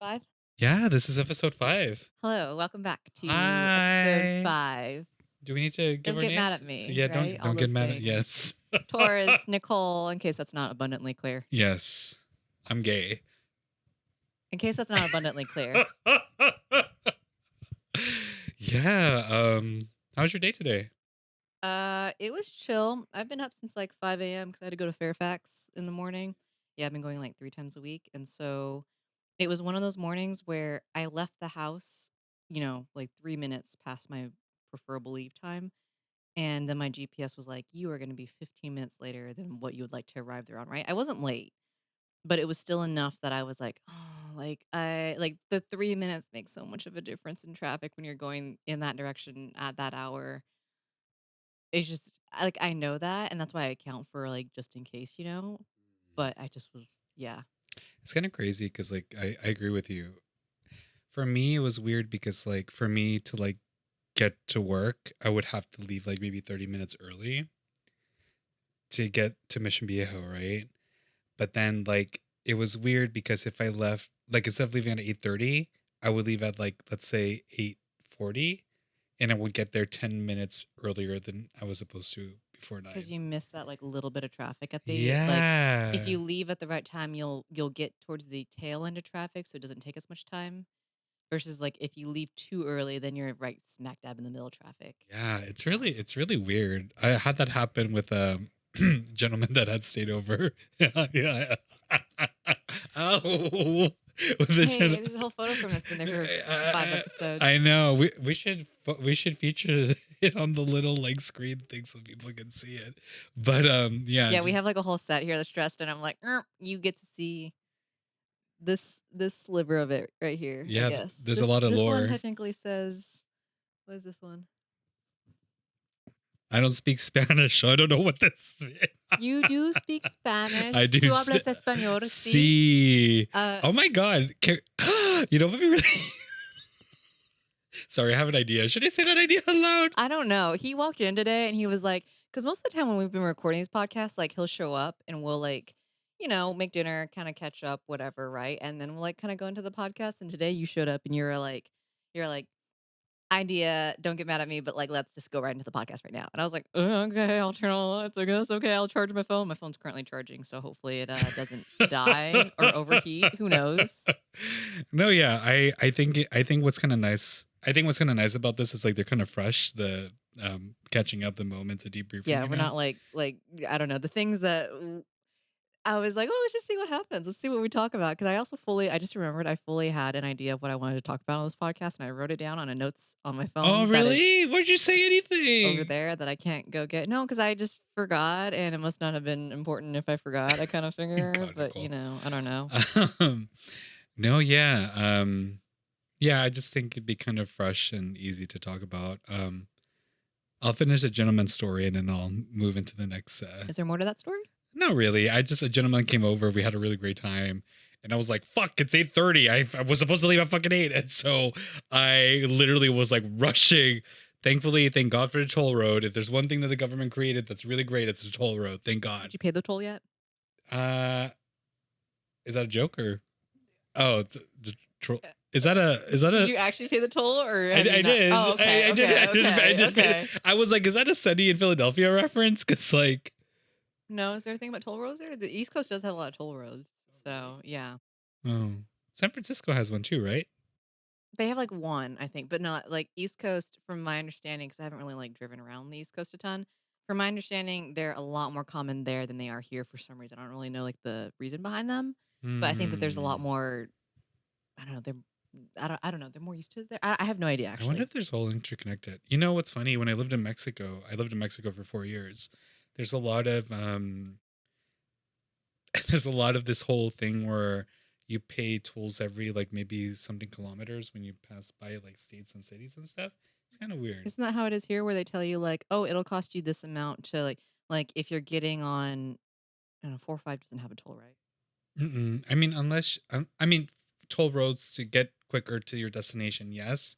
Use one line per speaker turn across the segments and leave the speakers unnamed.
5?
Yeah, this is episode 5.
Hello, welcome back to episode
Hi.
5.
Do we need to give
Don't
our
get mad
names?
at me,
Yeah,
right? All
don't get
those
mad at
things.
yes.
Torres, Nicole, in case that's not abundantly clear.
Yes. I'm gay.
In case that's not abundantly clear.
Yeah, how was your day today?
It was chill. I've been up since like 5 a.m. because I had to go to Fairfax in the morning. Yeah, I've been going like 3 times a week. And so it was one of those mornings where I left the house, like 3 minutes past my preferable leave time. And then my GPS was like, you are going to be 15 minutes later than what you would like to arrive there on, right? I wasn't late, but it was still enough that I was like, oh, like the 3 minutes makes so much of a difference in traffic when you're going in that direction at that hour. It's just like I know that, and that's why I account for like just in case, But I just was, yeah.
It's kind of crazy because I agree with you. For me, it was weird because for me to get to work, I would have to leave maybe 30 minutes early to get to Mission Viejo, right? But then it was weird because if I left instead of leaving at 8:30, I would leave at let's say 8:40 and I would get there 10 minutes earlier than I was supposed to before
Because
9.
you miss that like little bit of traffic at the like. If
Yeah.
you leave at the right time, you'll get towards the tail end of traffic, so it doesn't take as much time. Versus, like, if you leave too early, then you're right smack dab in the middle of traffic.
Yeah, it's really weird. I had that happen with a gentleman that had stayed over. Yeah, yeah. Oh, with the
Hey, there's a whole photo from that's been there for 5 episodes.
I know. We should feature it on the little screen thing so people can see it. But yeah,
Yeah, we have, like, a whole set here that's dressed, and I'm like, you get to see this sliver of it right here, I
yeah.
guess.
There's a
This
lot of
this one
lore.
technically says what is this one?
I don't speak Spanish, so I don't know what this is.
You do speak
I
Spanish.
do.
Tú hablas español, sí?
See.
Uh,
Oh my god. You know what would be really Sorry, I have an idea. Should I say that idea aloud?
I don't know. He walked in today and he was like, because most of the time when we've been recording these podcasts, like he'll show up and we'll like, make dinner, kind of catch up, whatever, right? And then we'll like kind of go into the podcast. And today you showed up and you're like, idea, don't get mad at me, but like, let's just go right into the podcast right now. And I was like, okay, I'll turn on the lights, I guess. Okay, I'll charge my phone. My phone's currently charging, so hopefully it doesn't die or overheat. Who knows?
No, yeah. I think what's kind of nice. I think what's kind of nice about this is they're kind of fresh. The catching up, the moments, the debriefing.
Yeah, we're not like I don't know the things that I was like, "Oh, let's just see what happens. Let's see what we talk about." Because I just remembered I fully had an idea of what I wanted to talk about on this podcast, and I wrote it down on a notes on my
Oh,
phone that is
really? Why'd you say
over
anything?
there that I can't go get. No, because I just forgot, and it must not have been important if I forgot. I kind of figure,
God,
but
Nicole.
I don't know.
Um, no, yeah. Yeah. I just think it'd be kind of fresh and easy to talk about. I'll finish a gentleman's story and then I'll move into the next.
Is there more to that story?
Not really. A gentleman came over. We had a really great time. And I was like, fuck, it's 8:30. I was supposed to leave at fucking 8. And so I literally was rushing. Thankfully, thank God for the toll road. If there's one thing that the government created that's really great, it's the toll road. Thank
Did
God.
you pay the toll yet?
Uh, is that a joke or? Oh,
Uh,
is that
Did
a?
you actually pay the toll, or
I,
have you
I
not?
did.
Oh, okay,
I did.
okay,
I
okay,
did.
okay.
I was like, is that a Sunny in Philadelphia reference? Because
No, is there anything about toll roads there? The East Coast does have a lot of toll roads,
oh, really?
so yeah.
Oh, San Francisco has one too, right?
They have, like, one, I think, but not like, East Coast, from my understanding, because I haven't really, like, driven around the East Coast a ton. From my understanding, they're a lot more common there than they are here for some reason. I don't really know, like, the reason behind them, but I think that there's a lot
Hmm.
more. I don't know, I don't know, they're more used to it there. I have no idea,
I wonder
actually.
if there's all interconnected. You know what's funny? When I lived in Mexico for 4 years. There's a lot of there's a lot of this whole thing where you pay tolls every maybe something kilometers when you pass by states and cities and stuff. It's kind of weird.
Isn't that how it is here where they tell you, like, "Oh, it'll cost you this amount to, if you're getting on." I don't know, 405 doesn't have a toll, right?
Mm-mm. I mean, unless I mean, toll roads to get quicker to your destination, yes,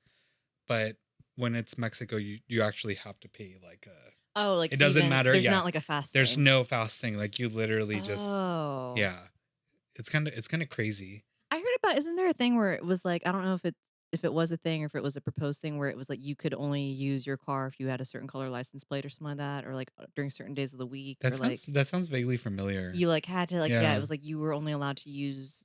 but when it's Mexico, you actually have to pay a.
Oh, like,
It doesn't
even
matter.
there's
Yeah,
not, like, a fast
there's
thing.
no fast thing. You literally just
Oh.
yeah. It's kind of crazy.
I heard about isn't there a thing where it was like I don't know if it was a thing or if it was a proposed thing where it was like you could only use your car if you had a certain color license plate or something like that, or like during certain days of the week, or like
That sounds vaguely familiar.
you like had to like yeah, it
Yeah.
was like you were only allowed to use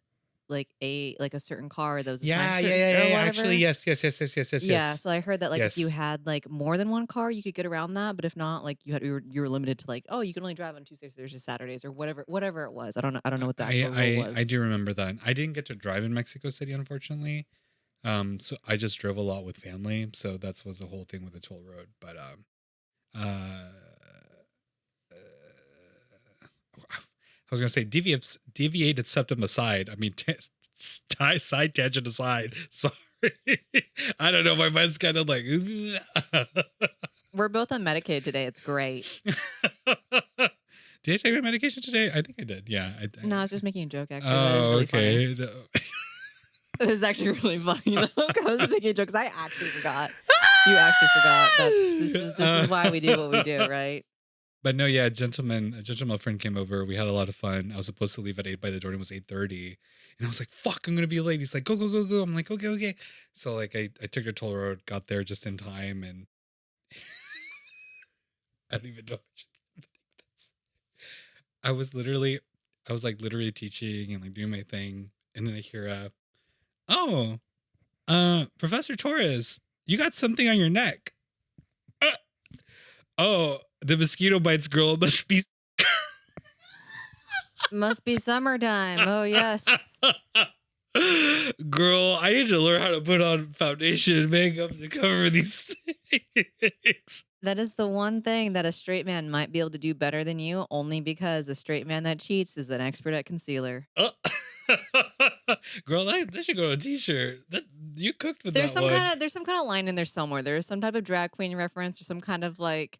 like a certain car that was assigned
Yeah,
to
yeah,
certain
yeah, yeah,
or
yeah. Actually,
whatever.
yes, yes, yes, yes, yes, yes,
Yeah,
yes.
so I heard that like if you
Yes.
had like more than one car, you could get around that, but if not, like you were limited to like, oh, you can only drive on Tuesdays, Thursdays, Saturdays, or whatever it was. I don't know what the actual rule
I
was.
do remember that. I didn't get to drive in Mexico City, unfortunately. So I just drove a lot with family. So that was the whole thing with the toll road. But uh, I was gonna say deviated septum aside. I mean, side tangent aside. Sorry, I don't know. My mind's kind of like.
We're both unmedicated today. It's great.
Did I take my medication today? I think I did. Yeah.
No, I was just making a joke. Actually, that is
Oh,
really funny.
okay. No.
It is actually really funny though. 'Cause I was making a joke 'cause I actually forgot. You actually forgot. This is why we do what we do, right?
But no, yeah, a gentleman friend came over. We had a lot of fun. I was supposed to leave at 8 by the door, and it was 8:30. And I was like, fuck, I'm gonna be late. He's like, go, go, go, go. I'm like, okay, okay. So like I took the toll road, got there just in time, and I don't even know if I should think this. I was literally I was like literally teaching and like doing my thing, and then I hear oh, Professor Torres, you got something on your neck. Uh, oh, the mosquito bites girl must be
Must be summertime. Oh yes.
Girl, I need to learn how to put on foundation makeup to cover these things.
That is the one thing that a straight man might be able to do better than you, only because a straight man that cheats is an expert at concealer.
Oh. Girl, that should go on a t-shirt. That you cooked with
There's
that
some
one.
kind of there's some kind of line in there somewhere. There is some type of drag queen reference or some kind of like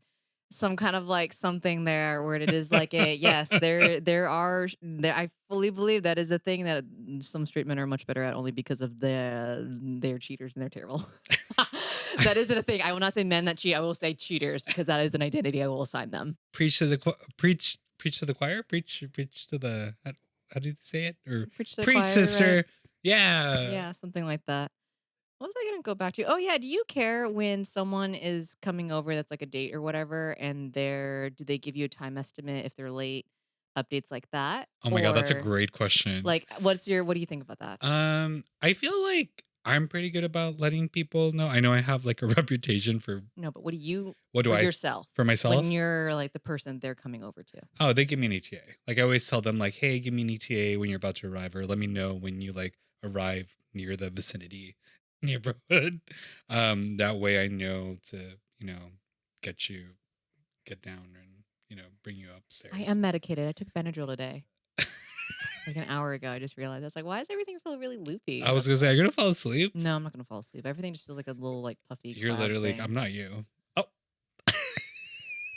something there where it is like a yes, there I fully believe that is a thing that some straight men are much better at only because of they're cheaters and they're terrible. That isn't a thing. I will not say men that cheat. I will say cheaters because that is an identity I will assign them.
Preach to the choir, preach to the how do you say it? Or
Preach to the
preach,
choir, right?
sister. Yeah.
Yeah, something like that. What was I gonna go back to? Oh yeah, do you care when someone is coming over that's like a date or whatever, and do they give you a time estimate if they're late? Updates like that?
Oh my god, that's a
Or
great question.
like what do you think about that?
I feel like I'm pretty good about letting people know. I know I have like a reputation for
No, but what do you
what do
for
I
yourself
for
when
myself?
you're like the person they're coming over to?
Oh, they give me an ETA. Like I always tell them like, "Hey, give me an ETA when you're about to arrive or let me know when you like arrive near the vicinity neighborhood." That way I know to, get you get down and, bring you
I
upstairs.
am medicated. I took Benadryl today. Like an hour ago. I just realized. I was like, why does everything feel really loopy?
I was
That's
going to say,
why.
"I'm going to fall asleep."
No, I'm not gonna fall asleep. Everything just feels like a little like puffy
You're
cloud
literally like, "I'm
thing.
not you." Oh.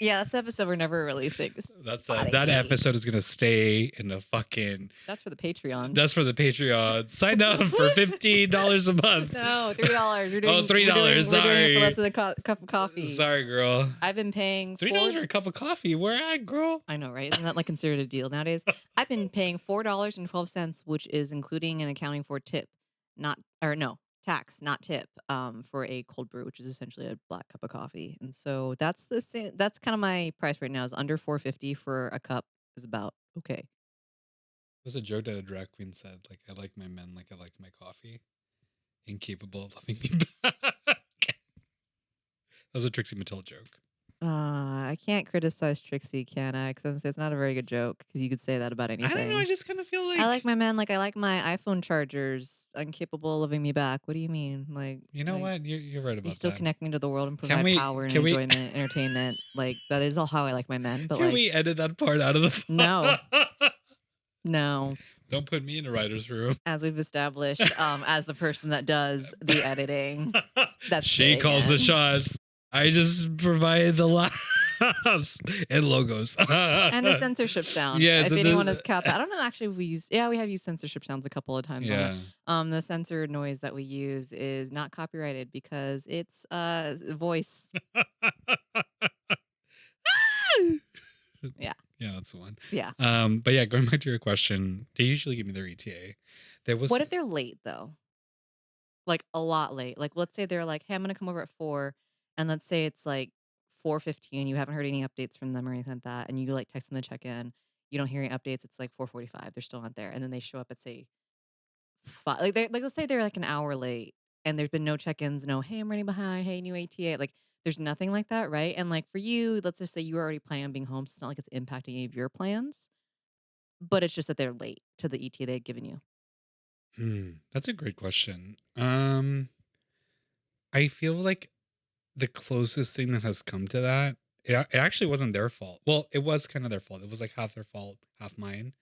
Yeah, that's the episode we're never releasing.
That's that
Funny.
episode is gonna stay in the fucking.
That's for the Patreon.
That's for the Patreon. Sign up for $15 a month.
No, $3. We're
Oh,
doing
$3.
we're doing we're doing it for less
Sorry,
than a cup of coffee.
sorry, girl.
I've been paying
$3
four.
for a cup of coffee. Where at, girl?
I know, right? Isn't that like considered a deal nowadays? I've been paying $4.12, which is including and accounting for tip, not or no tax, not tip, for a cold brew, which is essentially a black cup of coffee. And so that's the same. That's kind of my price right now. Is under 450 for a cup is about okay.
It was a joke that a drag queen said, like, I like my men like I like my coffee. Incapable of loving me back. That was a Trixie Mattel joke.
I can't criticize Trixie, can I? Because it's not a very good joke. Because you could say that about
I don't know. I
anything.
just kind of feel
I like
like,
my men like I like my iPhone chargers, incapable of loving me back. What do you mean?
you know
Like
what? You're right
you
about
still
that.
connect me to the world and
Can
provide
we,
power and
can we,
enjoyment, entertainment. Like that is all how I like my men. But
can
like
we edit that part out of
no,
the.
no.
Don't put me in a writer's room.
As we've established, as the person that does the editing, that's
She
staying
calls the
in.
shots. I just provide the laughs and logos.
And the censorship sound.
Yes,
If
and
anyone has caught that, I don't know. Actually, we have used censorship sounds a couple of times on it.
yeah.
The censor noise that we use is not copyrighted because it's voice. Yeah,
Yeah, that's the one.
yeah.
But yeah, going back to your question, they usually give me their ETA. There
What
was
if they're late though? Like, a lot late. Like, let's say they're like, "Hey, I'm gonna come over at 4," and let's say it's like 4:15, you haven't heard any updates from them or anything like that, and you, like, text them to check in. You don't hear any updates, it's like 4:45, they're still not there, and then they show up at, say, let's say they're, like, an hour late, and there's been no check-ins, no, "Hey, I'm running behind. Hey, new ATA." Like, there's nothing like that, right? And, like, for you, let's just say you were already planning on being home, so it's not like it's impacting any of your plans, but it's just that they're late to the ETA they had given you.
that's a great question. I feel like the closest thing that has come to that, it actually wasn't their fault. Well, it was kind of their fault. It was like half their fault, half mine,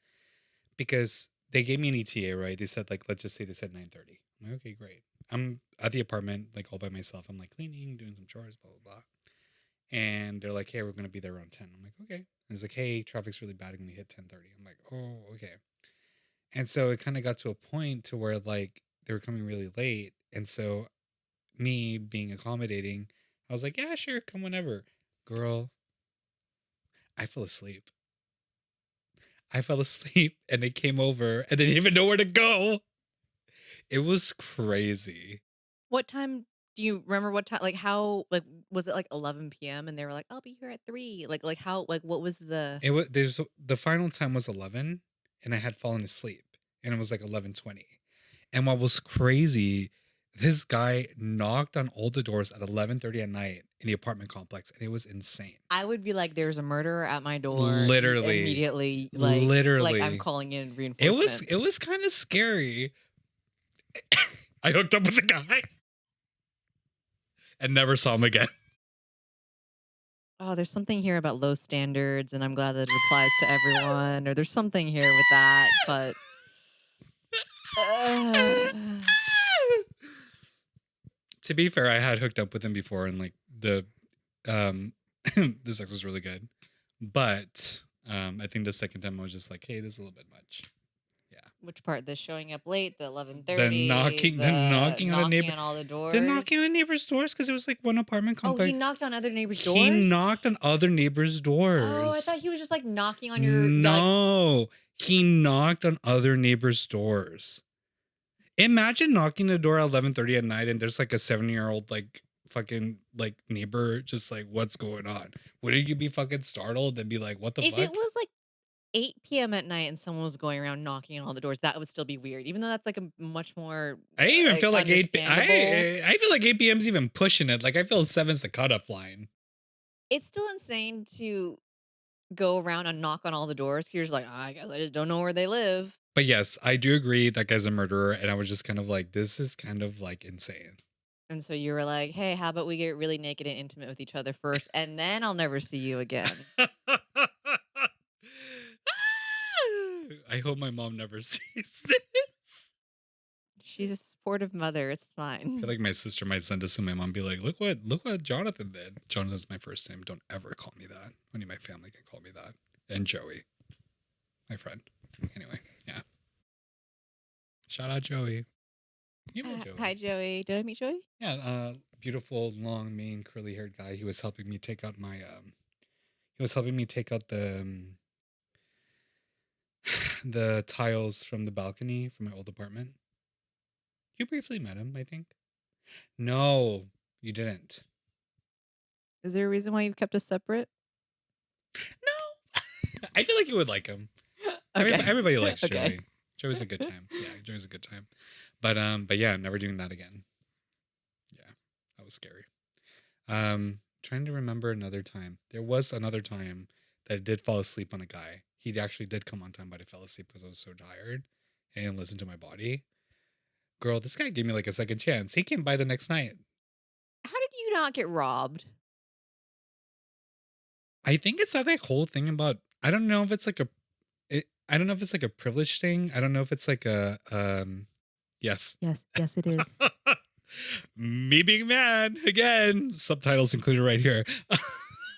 because they gave me an ETA, right? They said like, let's just say they said 9:30. I'm like, okay, great. I'm at the apartment, like all by myself. I'm like cleaning, doing some chores, blah blah blah. And they're like, hey, we're gonna be there around 10. I'm like, okay. And it's like, hey, traffic's really bad when we hit 10:30. I'm like, oh, okay. And so it kind of got to a point to where like they were coming really late. And so me being accommodating, I was like, yeah, sure, come whenever. Girl, I fell asleep. I fell asleep and they came over and they didn't even know where to go. It was crazy.
What time do you remember what time, like, how, like, was it, like, 11 p.m. and they were like, "I'll be here at 3?" Like, how, like, what was the
It was there's the final time was 11 and I had fallen asleep and it was like 11:20. And what was crazy, this guy knocked on all the doors at 11:30 at night in the apartment complex and it was insane.
I would be like, "There's a murderer at my door,"
Literally,
immediately, like, I'm
literally.
calling in
It was
reinforcements.
kind of scary. I hooked up with the guy and never saw him again.
Oh, there's something here about low standards, and I'm glad that it applies to everyone, or there's something here with that, but, uh,
To be fair, I had hooked up with him before and like um the sex was really good. But I think the second time I was just like, hey, this is a little bit much. Yeah.
which part? The showing up late, the
The
11:30,
knocking the
the
knocking on a
knocking
neighbor
on all the
the knocking on a
doors?
neighbor's doors because it was like one apartment
Oh, he
complex.
knocked on other neighbors'
He
doors?
knocked on other neighbors'
Oh, I
doors.
thought he was just, like, knocking on your, like,
No, he knocked on other neighbors' doors. Imagine knocking the door at 11:30 at night and there's like a 7-year-old like fucking like neighbor just like what's going on? Wouldn't you be fucking startled and be like, what the
if it
fuck?
was, like, 8 p.m. at night and someone was going around knocking on all the doors, that would still be weird, even though that's, like, a much more,
I even feel like 8
understandable.
I feel like 8 p.m.'s even pushing it. Like I feel seven's the cutoff line.
It's still insane to go around and knock on all the doors 'cause you're just like, "I guess I just don't know where they live."
But yes, I do agree that guy's a murderer and I was just kind of like this is kind of like insane.
And so you were like, "Hey, how about we get really naked and intimate with each other first, and then I'll never see you again."
I hope my mom never sees this.
She's a supportive mother, it's
I feel
fine.
like my sister might send this to my mom, be like, look what Jonathan did. Jonathan's my first name. Don't ever call me that. Only my family can call me that. And Joey, my friend. Anyway, yeah. Shout out Joey. You met
Hi,
Joey.
Joey. Did I meet Joey?
Yeah, beautiful, long, mean, curly haired guy. He was helping me take out my he was helping me take out the tiles from the balcony from my old apartment. You briefly met him, I think. No, you didn't.
Is there a reason why you've kept us separate?
No. I feel like you would like him.
Okay.
Everybody likes
Okay.
Joey. Joey's a good time. Yeah, Joey's a good time. But yeah, never doing that again. Yeah, that was scary. Trying to remember another time. There was another time that I did fall asleep on a guy. He actually did come on time, but I fell asleep because I was so tired and listened to my body. Girl, this guy gave me like a second chance. He came by the next night.
How did you not get robbed?
I think it's that whole thing about. I don't know if it's like a. I don't know if it's like a privilege thing. I don't know if it's like a. Yes.
Yes, yes, it is.
Me being mad again. Subtitles included right here.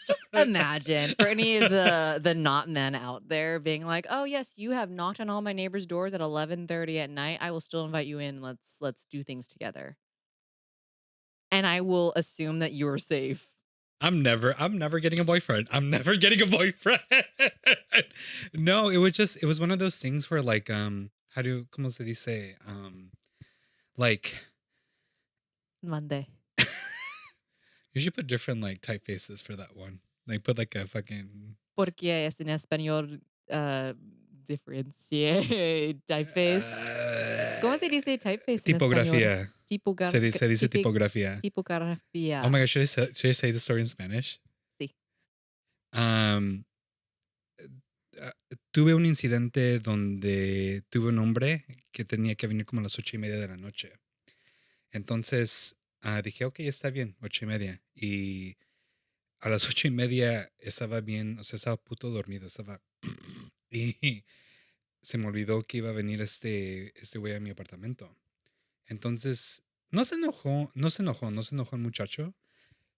Just imagine for any of the not men out there being like, "Oh yes, you have knocked on all my neighbors' doors at 11:30 at night. I will still invite you in. Let's do things together." And I will assume that you're safe.
I'm never getting a boyfriend. I'm never getting a boyfriend. No, it was one of those things where like how do como se dice like
Monday.
you should put different like typefaces for that one. Like put like a fucking
Porque es en español, diferencié typeface. ¿Cómo se dice typeface en español?
tipografía.
Tipogra
Se dice
tipi
tipografía. Oh my
tipografía.
god, should I say the story in Spanish?
Sí.
Um, ah, tuve un incidente donde tuve un hombre que tenía que venir como a las 8:30 de la noche. Entonces dije, ok, está bien, 8:30. Y a las 8:30 estaba bien, o sea, estaba puto dormido, estaba... y se me olvidó que iba a venir este güey a mi apartamento. Entonces, no se enojó el muchacho,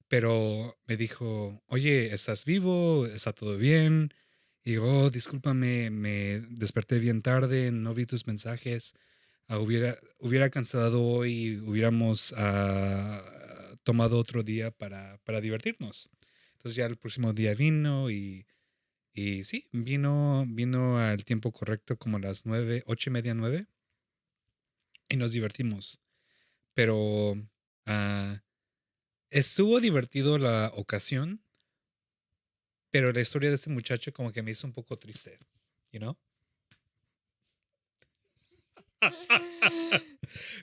pero me dijo, oye, ¿estás vivo? ¿Está todo bien? Y digo, oh, discúlpame, me desperté bien tarde, no vi tus mensajes. Hubiera cancelado hoy, hubiéramos tomado otro día para divertirnos. Entonces ya el próximo día vino y sí, vino al tiempo correcto como a las 9, 8:30, 9, y nos divertimos. Pero ah, estuvo divertido la ocasión, pero la historia de este muchacho como que me hizo un poco triste, you know?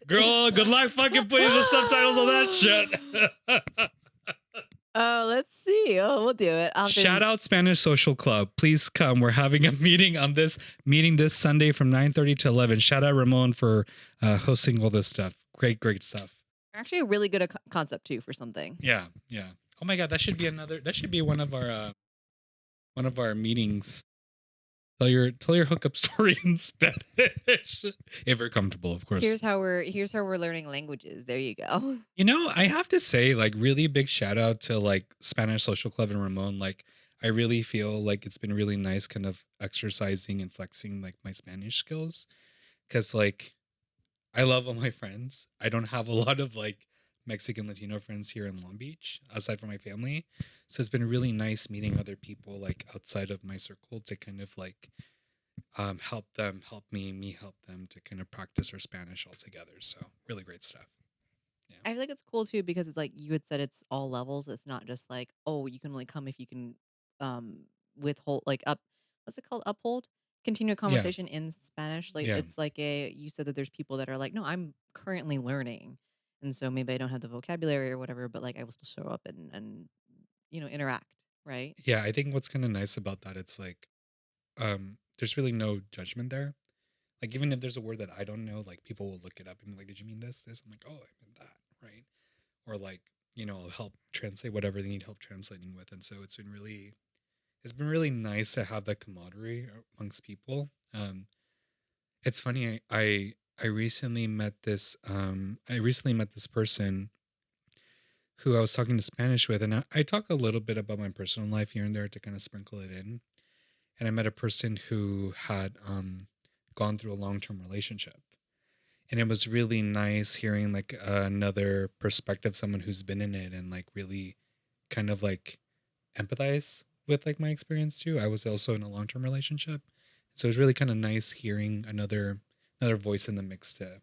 Girl, good luck fucking putting the subtitles on that shit.
Oh, let's see. Oh, we'll do it.
Shout out Spanish Social Club. Please come. We're having a meeting this Sunday from 9:30 to 11. Shout out Ramon for hosting all this stuff. Great stuff.
Actually a really good concept too for something.
Yeah, yeah. Oh my god, that should be one of our meetings. Tell your hookup story in Spanish. If you're comfortable, of course.
Here's how we're learning languages. There you go.
You know, I have to say, like, really big shout out to like Spanish Social Club and Ramon. Like, I really feel like it's been really nice kind of exercising and flexing like my Spanish skills. Cause like I love all my friends. I don't have a lot of like Mexican Latino friends here in Long Beach, aside from my family. So it's been really nice meeting other people like outside of my circle to kind of like help them, help me help them to kind of practice our Spanish all together. So really great stuff. Yeah.
I feel like it's cool too because it's like you had said it's all levels. It's not just like, oh, you can only come if you can um withhold like up what's it called? Uphold? Continue a
Yeah.
conversation in Spanish. Like
Yeah.
it's like a you said that there's people that are like, no, I'm currently learning. And so maybe I don't have the vocabulary or whatever, but like I will still show up and interact, right?
Yeah. I think what's kind of nice about that, it's like there's really no judgment there. Like even if there's a word that I don't know, like people will look it up and be like, did you mean this? I'm like, oh, I meant that, right? Or like, I'll help translate whatever they need help translating with. And so it's been really nice to have that camaraderie amongst people. It's funny, I recently met this person who I was talking to Spanish with, and I talk a little bit about my personal life here and there to kind of sprinkle it in. And I met a person who had gone through a long-term relationship, and it was really nice hearing like another perspective, someone who's been in it, and like really kind of like empathize with like my experience too. I was also in a long-term relationship, so it was really kind of nice hearing another voice in the mix to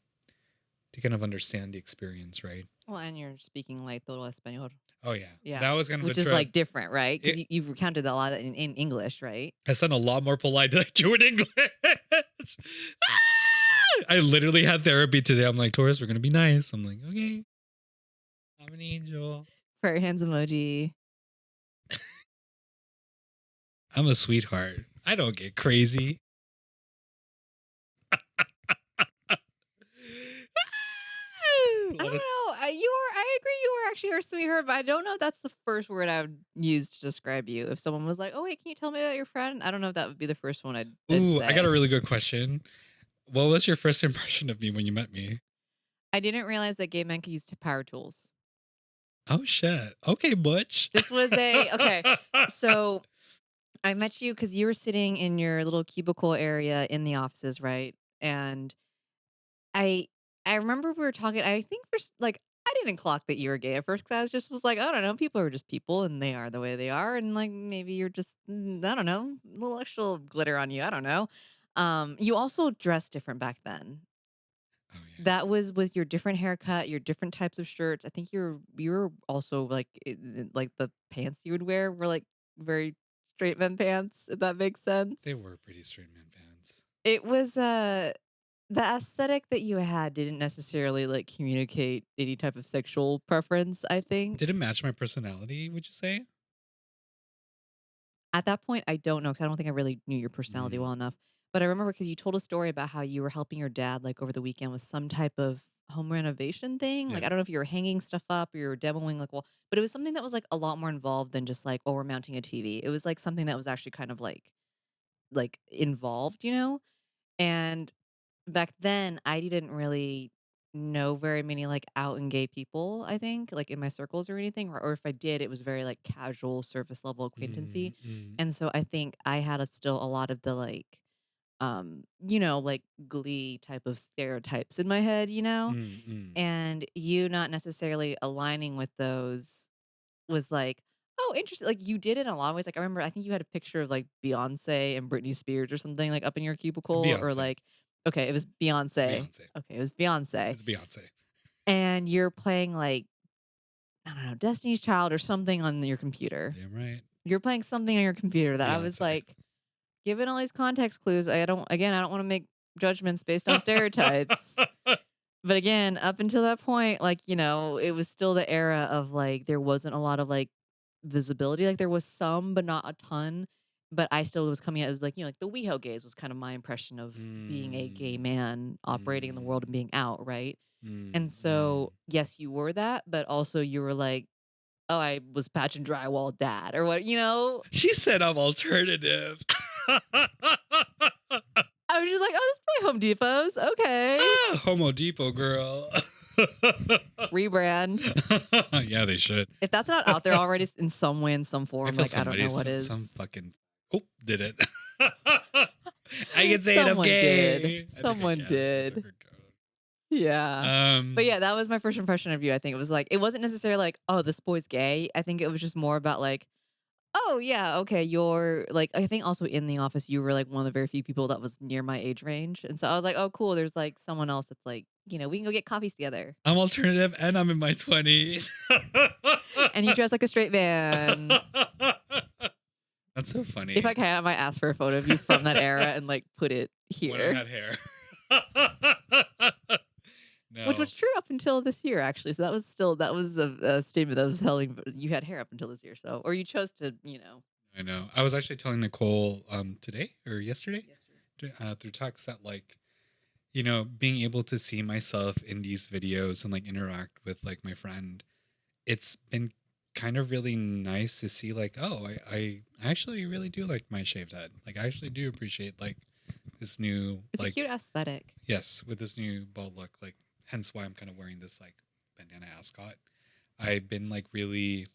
kind of understand the experience, right?
Well, and you're speaking like todo español.
Oh yeah,
Yeah.
that was kind of the
Which is
trip.
like different, right? Because
It,
you've recounted a lot in English, right?
I sound a lot more polite than I do in English. I literally had therapy today. I'm like, Torres, we're gonna be nice. I'm like, okay, I'm an angel.
Prayer hands emoji.
I'm a sweetheart. I don't get crazy.
I don't know. I agree. You were actually our sweetheart, but I don't know if that's the first word I would use to describe you. If someone was like, "Oh wait, can you tell me about your friend?" I don't know if that would be the first one I'd
Ooh, I got a
say.
really good question. What was your first impression of me when you met me?
I didn't realize that gay men could use power tools.
Oh shit. Okay, Butch.
This was a okay. So I met you because you were sitting in your little cubicle area in the offices, right? And I I remember we were talking. I think like I didn't clock that you were gay at first because I was like, I don't know, people are just people and they are the way they are, and like maybe you're just I don't know, a little extra glitter on you. I don't know. You also dressed different back then.
Oh yeah.
That was with your different haircut, your different types of shirts. I think you were also like like the pants you would wear were like very straight man pants, if that makes
They
sense.
were pretty straight man pants.
It was the aesthetic that you had didn't necessarily like communicate any type of sexual preference, I think.
Did it match my personality, would you say?
At that point, I don't know because I don't think I really knew your personality
Mm,
well enough. But I remember because you told a story about how you were helping your dad like over the weekend with some type of home renovation thing.
yeah.
Like I don't know if you were hanging stuff up or you were demoing like well, but it was something that was like a lot more involved than just like, oh, we're mounting a TV. It was like something that was actually kind of like involved, you know? And back then, I didn't really know very many, like, out and gay people, I think, like, in my circles or anything, or if I did, it was very, like, casual surface level acquaintancy,
Mm, mm,
and so I think I had a still a lot of the, like, like, Glee type of stereotypes in my head, you know?
mm, mm.
And you not necessarily aligning with those was like, "Oh, interesting." Like, you did it in a lot of ways. Like, I remember I think you had a picture of, like, Beyoncé and Britney Spears or something, like, up in your cubicle or,
Beyonce.
like okay, it was
It's
Beyoncé.
Beyonce.
Okay, it was Beyoncé.
It's Beyonce.
And you're playing, like, I don't know, Destiny's Child or something on your computer.
Damn right.
You're playing something on your computer that I was
Beyonce.
like, given all these context clues, I don't wanna make judgments based on stereotypes. But again, up until that point, like, it was still the era of, like, there wasn't a lot of, like, visibility, like, there was some, but not a ton, but I still was coming out as, like, like, the WeHo gays was kind of my impression of being a gay
Mm,
man operating in the world and
mm,
being out, right? And
mm,
so,
mm.
yes, you were that, but also you were like, "Oh, I was patching drywall dad," or what, you know?
She said I'm alternative.
I was just like, "Oh, this is probably Home Depot's, okay."
Ah, Homo Depot girl.
Rebrand.
Yeah, they should.
If that's not out there already in some way, in some
I
form,
feel
like, I don't
somebody,
know what
some
is.
fucking. Oh, did it. I can say it. I'm
Someone did.
gay. I think I
Someone
can. I
did.
think I can.
Yeah. But
Um,
yeah, that was my first impression of you. I think it was like it wasn't necessarily like, "Oh, this boy's gay." I think it was just more about like, "Oh, yeah, okay, you're" like, I think also in the office, you were, like, one of the very few people that was near my age range, and so I was like, "Oh, cool, there's, like, someone else that's like, we can go get coffees together."
I'm alternative and I'm in my 20s.
And you dress like a straight man.
That's so
If I
funny.
can, I might ask for a photo of you from that era and, like, put it
When I
here.
had hair.
Which was
No,
true up until this year, actually. So that was a statement that was telling but you had hair up until this year, so or you chose to.
I know. I was actually telling Nicole today or yesterday
Yesterday.
through text that like being able to see myself in these videos and like interact with like my friend, it's been kind of really nice to see like, oh, I actually really do like my shaved head. Like I actually do appreciate like this new
It's a cute
like
aesthetic.
yes, with this new bald look, like hence why I'm kind of wearing this like bandana ascot. I've been like really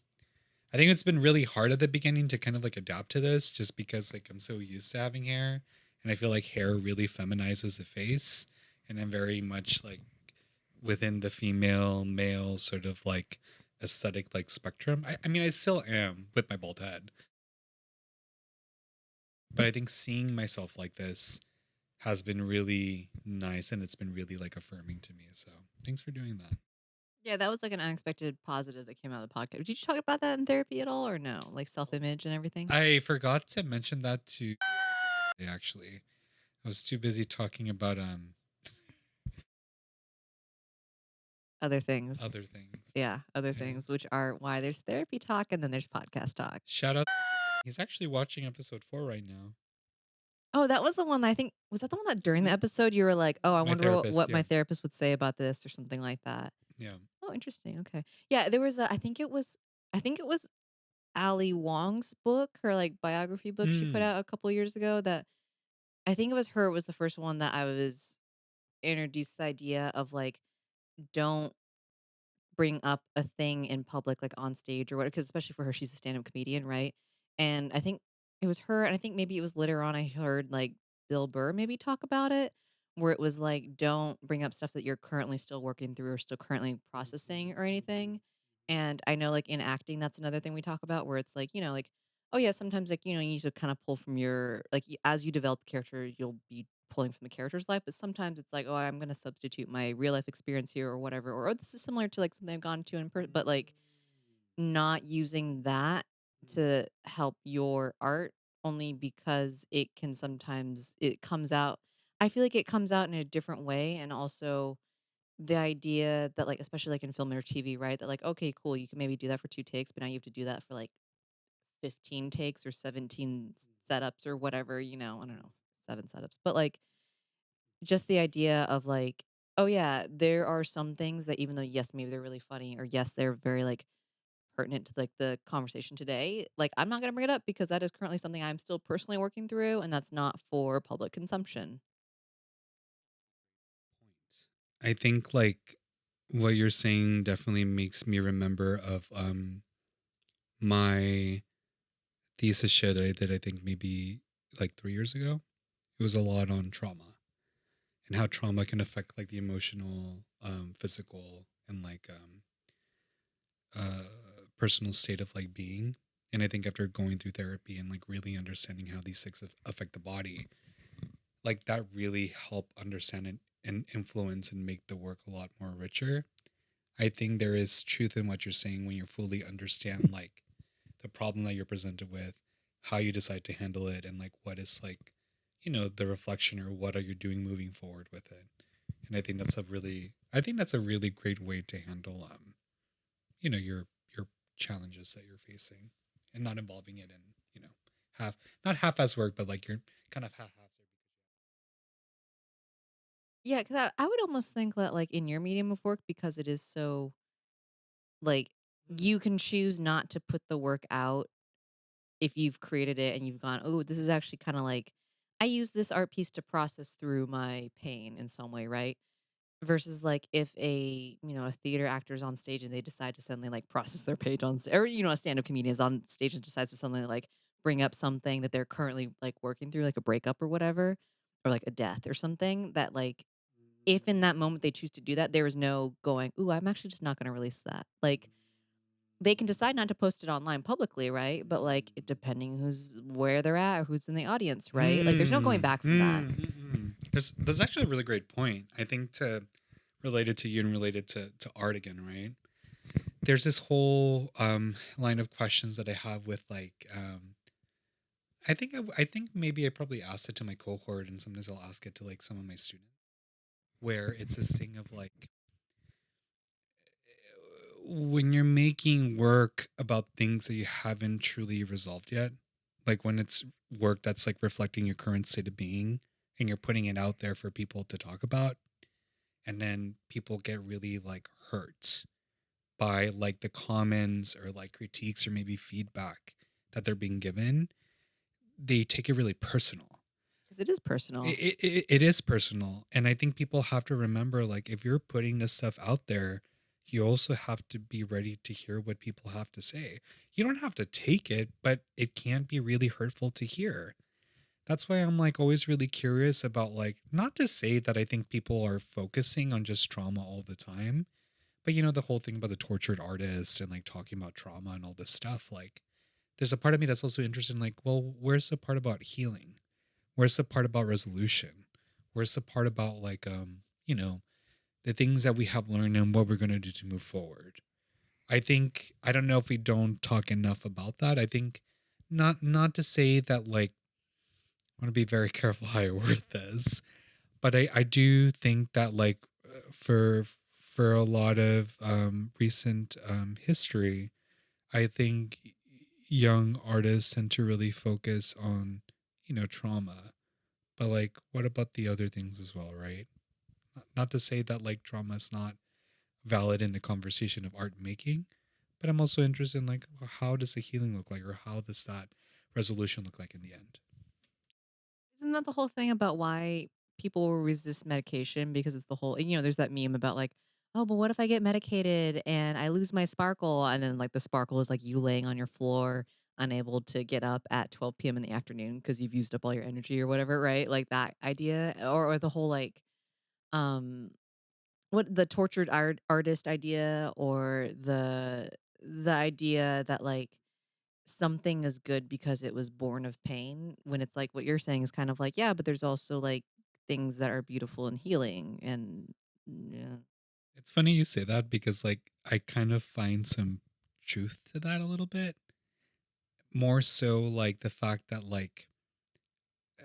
I think it's been really hard at the beginning to kind of like adapt to this just because like I'm so used to having hair and I feel like hair really feminizes the face and I'm very much like within the female male sort of like aesthetic like spectrum. I mean I still am with my bald head, but I think seeing myself like this has been really nice and it's been really like affirming to me. So thanks for doing that.
Yeah, that was like an unexpected positive that came out of the podcast. Did you talk about that in therapy at all or no? Like self-image and everything?
I forgot to mention that to actually. I was too busy talking about
Other things.
other things.
Yeah, other
Yeah.
things, which are why there's therapy talk and then there's podcast talk.
Shout out. He's actually watching episode 4 right now.
Oh, that was the one that I think was that the one that during the episode you were like, "Oh, I
My
wonder what
therapist,
what
yeah.
my therapist would say about this," or something like that.
Yeah.
Oh, interesting. Okay. Yeah, there was a I think it was Ali Wong's book, her like biography book she put
Mm.
out a couple years ago that I think it was her was the first one that I was introduced to the idea of like don't bring up a thing in public, like, on stage or what because especially for her, she's a stand-up comedian, right? And I think it was her, and I think maybe it was later on I heard, like, Bill Burr maybe talk about it, where it was like, "Don't bring up stuff that you're currently still working through or still currently processing or anything." And I know, like, in acting, that's another thing we talk about where it's like, like, oh yeah, sometimes like, you need to kind of pull from your like as you develop the character, you'll be pulling from the character's life, but sometimes it's like, oh, I'm going to substitute my real life experience here or whatever, or oh, this is similar to like something I've gone to in person, but like not using that to help your art only because it comes out. I feel like it comes out in a different way, and also the idea that like especially like in film or TV, right? That like okay, cool, you can maybe do that for 2 takes, but now you have to do that for like 15 takes or 17 setups or whatever, I don't know, 7 setups. But like just the idea of like, oh yeah, there are some things that even though yes, maybe they're really funny or yes, they're very like pertinent to like the conversation today, like I'm not going to bring it up because that is currently something I'm still personally working through and that's not for public consumption.
I think like what you're saying definitely makes me remember of my thesis shit I did I think maybe like 3 years ago. It was a lot on trauma and how trauma can affect like the emotional, physical, and like uh personal state of like being. And I think after going through therapy and like really understanding how these things affect the body, like that really helped understand it and influence and make the work a lot more richer. I think there is truth in what you're saying when you fully understand like the problem that you're presented with, how you decide to handle it, and like what is like, the reflection or what are you doing moving forward with it. And I think that's a really great way to handle your challenges that you're facing and not involving it in, half not half as work, but like you're kind of half half.
Yeah, because I would almost think that like in your medium of work, because it is so like you can choose not to put the work out if you've created it and you've gone, oh, this is actually kind of like I use this art piece to process through my pain in some way, right? Versus like if a theater actor is on stage and they decide to suddenly like process their page on or a stand-up comedian is on stage and decides to suddenly like bring up something that they're currently like working through, like a breakup or whatever, or like a death or something that like if in that moment they choose to do that, there is no going, ooh, I'm actually just not gonna release that. Like they can decide not to post it online publicly, right? But like it depending who's where they're at or who's in the audience, right? Like there's no going back from that.
That's actually a really great point. I think to related to you and related to art again, right? There's this whole line of questions that I have with like I think maybe I probably asked it to my cohort, and sometimes I'll ask it to like some of my students, where it's this thing of like when you're making work about things that you haven't truly resolved yet, like when it's work that's like reflecting your current state of being and you're putting it out there for people to talk about, and then people get really like hurt by like the comments or like critiques or maybe feedback that they're being given, they take it really personal.
Because it is personal.
It is personal. And I think people have to remember like, if you're putting this stuff out there, you also have to be ready to hear what people have to say. You don't have to take it, but it can be really hurtful to hear. That's why I'm like always really curious about like, not to say that I think people are focusing on just trauma all the time, but the whole thing about the tortured artist and like talking about trauma and all this stuff, like there's a part of me that's also interested in like, well, where's the part about healing? Where's the part about resolution? Where's the part about like the things that we have learned and what we're gonna do to move forward? I don't know if we don't talk enough about that. I think not to say that like I want to be very careful how I word this, but I do think that like for a lot of recent history, I think young artists tend to really focus on trauma, but like what about the other things as well, right? Not to say that like trauma is not valid in the conversation of art making, but I'm also interested in like how does the healing look like, or how does that resolution look like in the end?
Isn't that the whole thing about why people will resist medication? Because it's the whole, there's that meme about like, oh, but what if I get medicated and I lose my sparkle? And then like the sparkle is like you laying on your floor, unable to get up at 12 p.m. in the afternoon because you've used up all your energy or whatever, right? Like that idea, or the whole like, um, what the tortured artist idea, or the idea that like something is good because it was born of pain, when it's like what you're saying is kind of like, yeah, but there's also like things that are beautiful and healing and yeah.
It's funny you say that because like I kind of find some truth to that a little bit. More so like the fact that like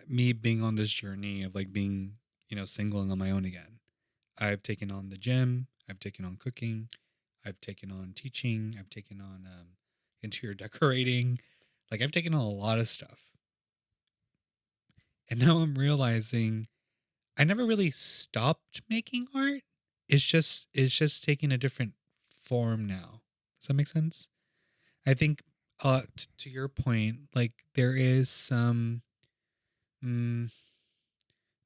me being on this journey of like being, single and on my own again. I've taken on the gym, I've taken on cooking, I've taken on teaching, I've taken on interior decorating. Like I've taken on a lot of stuff. And now I'm realizing I never really stopped making art. It's just taking a different form now. Does that make sense? I think to your point, like there is some mm,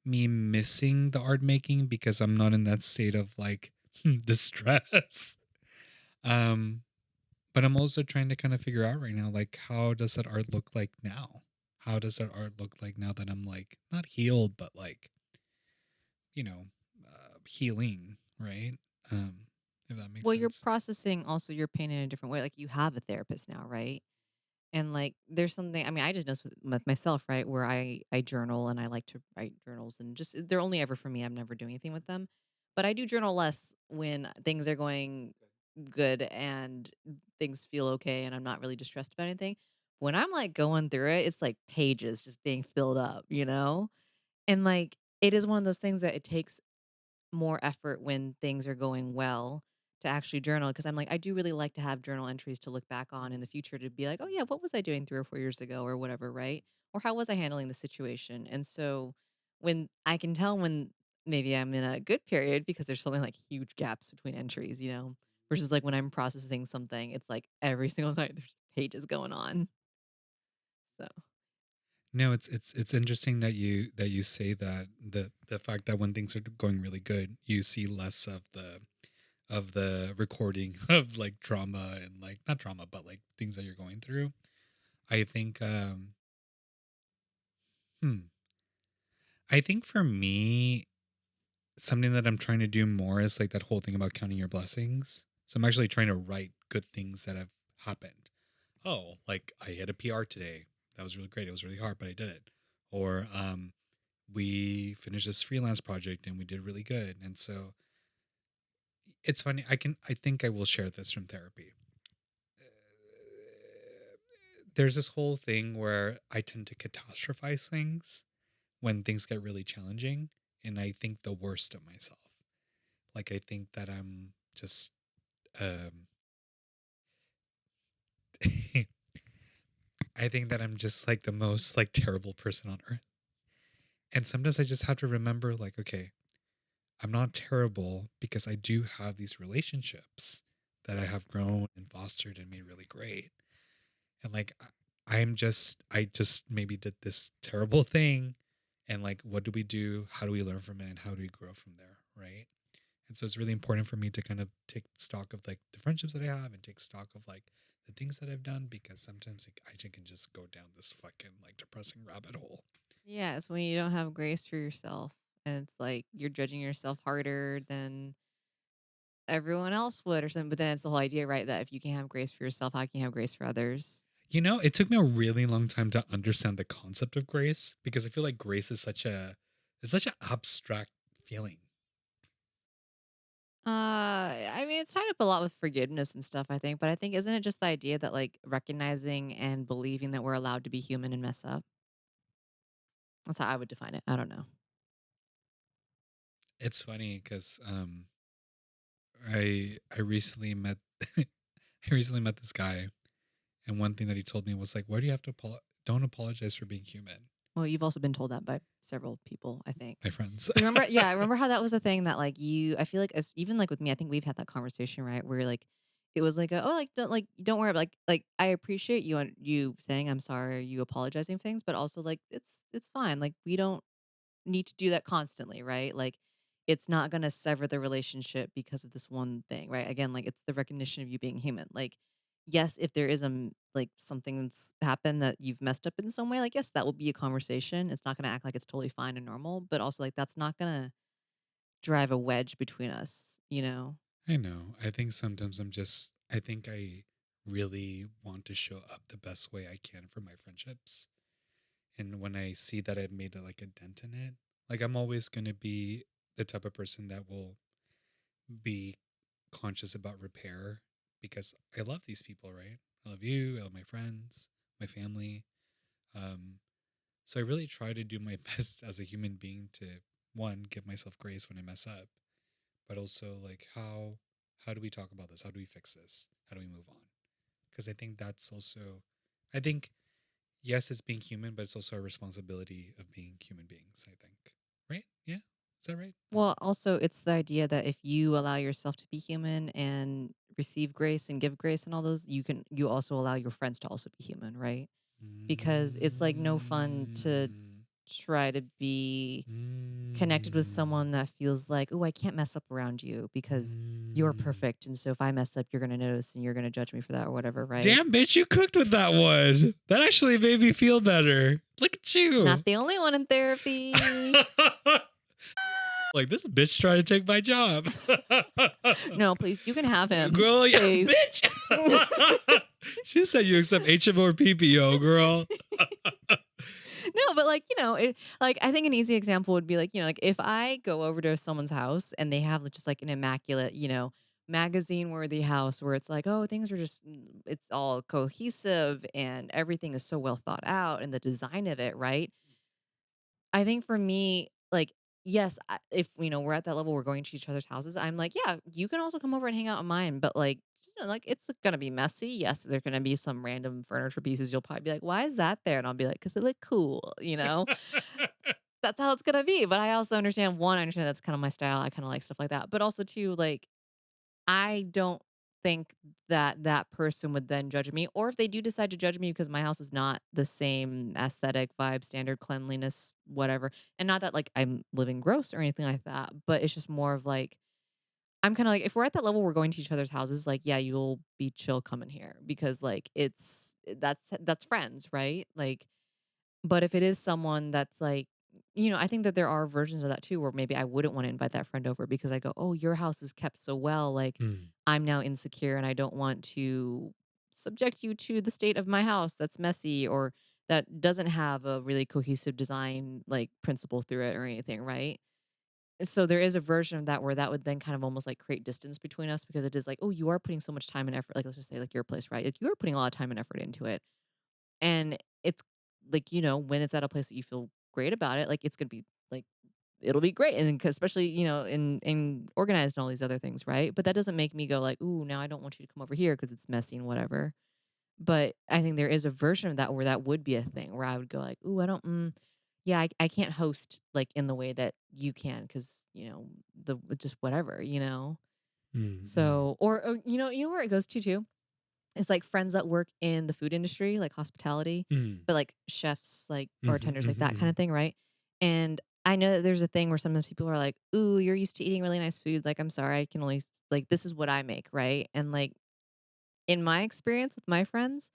me missing the art making because I'm not in that state of like distress. Um but I'm also trying to kind of figure out right now like how does that art look like now? How does that art look like now that I'm like not healed but like, you know, healing, right? Um if that makes
Well, you're
sense.
processing also your pain in a different way. Like you have a therapist now, right? And like there's something, I mean, I just know with myself, right? Where I journal and I like to write journals and just they're only ever for me. I'm never doing anything with them. But I do journal less when things are going good and things feel okay and I'm not really distressed about anything. When I'm like going through it, it's like pages just being filled up, you know? And like it is one of those things that it takes more effort when things are going well to actually journal because I'm like, I do really like to have journal entries to look back on in the future to be like, oh, yeah, what was I doing 3 or 4 years ago or whatever, right? Or how was I handling the situation? And so when I can tell when maybe I'm in a good period because there's something like huge gaps between entries, versus like when I'm processing something, it's like every single night there's pages going on. So,
No, it's interesting that you say that the fact that when things are going really good, you see less of the recording of like trauma and like not trauma, but like things that you're going through. I think hmm, I think for me something that I'm trying to do more is like that whole thing about counting your blessings. So I'm actually trying to write good things that have happened. Oh, like I had a PR today. That was really great. It was really hard, but I did it. Or we finished this freelance project and we did really good. And so it's funny. I think I will share this from therapy. There's this whole thing where I tend to catastrophize things when things get really challenging. And I think the worst of myself. Like I think that I'm just um I think that I'm just like the most like terrible person on earth. And sometimes I just have to remember like, okay, I'm not terrible because I do have these relationships that I have grown and fostered and made really great. And like I just maybe did this terrible thing and like what do we do? How do we learn from it and how do we grow from there, right? And so it's really important for me to kind of take stock of like the friendships that I have and take stock of like the things that I've done because sometimes like, I can just go down this fucking like depressing rabbit hole.
yeah, it's when you don't have grace for yourself and it's like you're judging yourself harder than everyone else would or something, but then it's the whole idea, right, that if you can't have grace for yourself, how can you have grace for others?
You know, it took me a really long time to understand the concept of grace because I feel like grace is such a it's such an abstract feeling.
I mean, it's tied up a lot with forgiveness and stuff, I think, but I think isn't it just the idea that like recognizing and believing that we're allowed to be human and mess up? That's how I would define it. I don't know.
It's funny because I recently met I recently met this guy and one thing that he told me was like, why do you have to don't apologize for being human,
Well, you've also been told that by several people, I think.
my friends.
'Cause remember, yeah, I remember how that was a thing that like I feel like as even like with me, I think we've had that conversation, right? Where like it was like, oh, don't worry, like I appreciate you saying I'm sorry, you apologizing for things, but also like it's fine. Like we don't need to do that constantly, right? Like it's not going to sever the relationship because of this one thing, right? Again, like it's the recognition of you being human. Like yes, if there is like something that's happened that you've messed up in some way, like yes, that will be a conversation. It's not going to act like it's totally fine and normal, but also like that's not going to drive a wedge between us, you know?
I know. I think sometimes I really want to show up the best way I can for my friendships. And when I see that I've made like a dent in it, like I'm always going to be the type of person that will be conscious about repair because I love these people, right? I love you, I love my friends, my family. Um, so I really try to do my best as a human being to one, give myself grace when I mess up, but also like how do we talk about this? How do we fix this? How do we move on? Because I think that's also, I think yes, it's being human, but it's also a responsibility of being human beings. I think, right? Yeah, is that right? No.
Well, also, it's the idea that if you allow yourself to be human and receive grace and give grace and all those, you also allow your friends to also be human, right? Because it's like no fun to
Mm,
try to be connected with
mm,
someone that feels like, "Oh, I can't mess up around you because you're
mm.
perfect, and so if I mess up, you're gonna notice and you're gonna judge me for that or whatever," right?
Damn, bitch, you cooked with that one. That actually made me feel better. Look at
Not
you.
the only one in therapy.
Like this bitch trying to take my job.
No, please, you can have him.
Girl, yeah,
Please.
bitch. She said you accept HMO or PPO, girl.
No, but like, like I think an easy example would be like, like if I go over to someone's house and they have just like an immaculate, magazine worthy house where it's like, oh, things are just, it's all cohesive and everything is so well thought out and the design of it, right? I think for me, like, yes, if we're at that level, we're going to each other's houses. I'm like, yeah, you can also come over and hang out on mine, but like, like it's gonna be messy. Yes, there's gonna be some random furniture pieces. You'll probably be like, why is that there? And I'll be like, because it look cool. That's how it's gonna be. But I also understand. One, I understand that's kind of my style. I kind of like stuff like that. But also, two, like I don't think that that person would then judge me, or if they do decide to judge me because my house is not the same aesthetic, vibe, standard, cleanliness, whatever. And not that like I'm living gross or anything like that, but it's just more of like I'm kind of like if we're at that level, we're going to each other's houses. Like, yeah, you'll be chill coming here because like that's friends, right? Like but if it is someone that's like, I think that there are versions of that too, where maybe I wouldn't want to invite that friend over because I go, oh, your house is kept so well. Like
Mm,
I'm now insecure and I don't want to subject you to the state of my house that's messy or that doesn't have a really cohesive design like principle through it or anything, right? So there is a version of that where that would then kind of almost like create distance between us because it is like, oh, you are putting so much time and effort. Like let's just say like your place, right? Like you're putting a lot of time and effort into it and it's like, when it's at a place that you feel great about it, like it's gonna be like it'll be great. And then 'cause especially, in organized and all these other things, right? But that doesn't make me go like, ooh, now I don't want you to come over here because it's messy and whatever. But I think there is a version of that where that would be a thing where I would go like, ooh, I don't yeah, I can't host like in the way that you can because, the just whatever.
mm, mm,
So or where it goes to too? It's like friends that work in the food industry, like hospitality,
mm,
but like chefs, like
mhm,
bartenders, like
mhm,
that kind
mhm.
of thing, right? And I know that there's a thing where sometimes people are like, "Ooh, you're used to eating really nice food. Like, I'm sorry, I can only like this is what I make, right?" And like in my experience with my friends,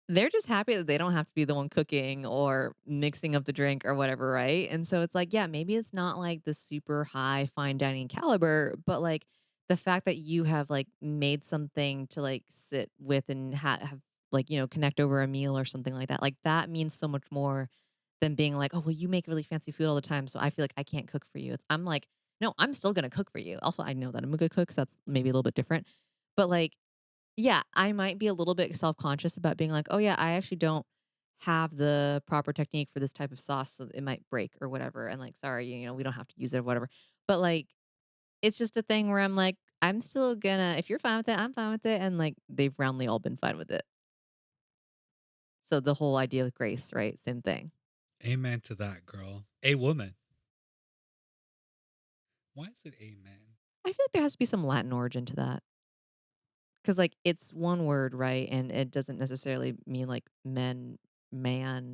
they're just happy that they don't have to be the one cooking or mixing up the drink or whatever, right? And so it's like, yeah, maybe it's not like the super high fine dining caliber, but like the fact that you have like made something to like sit with and have like, connect over a meal or something like that means so much more than being like, oh, well, you make really fancy food all the time. So I feel like I can't cook for you. I'm like, no, I'm still going to cook for you. Also, I know that I'm a good cook. So that's maybe a little bit different. But like, yeah, I might be a little bit self-conscious about being like, "Oh, yeah, I actually don't have the proper technique for this type of sauce, so it might break or whatever." And like, sorry, we don't have to use it or whatever. But like, it's just a thing where I'm like, I'm still gonna if you're fine with it, I'm fine with it. And like they've roundly all been fine with it. So the whole idea with grace, right? Same thing.
Amen to that, girl. A woman. Why is it amen?
I feel like there has to be some Latin origin to that. Cause like it's one word, right? And it doesn't necessarily mean like man,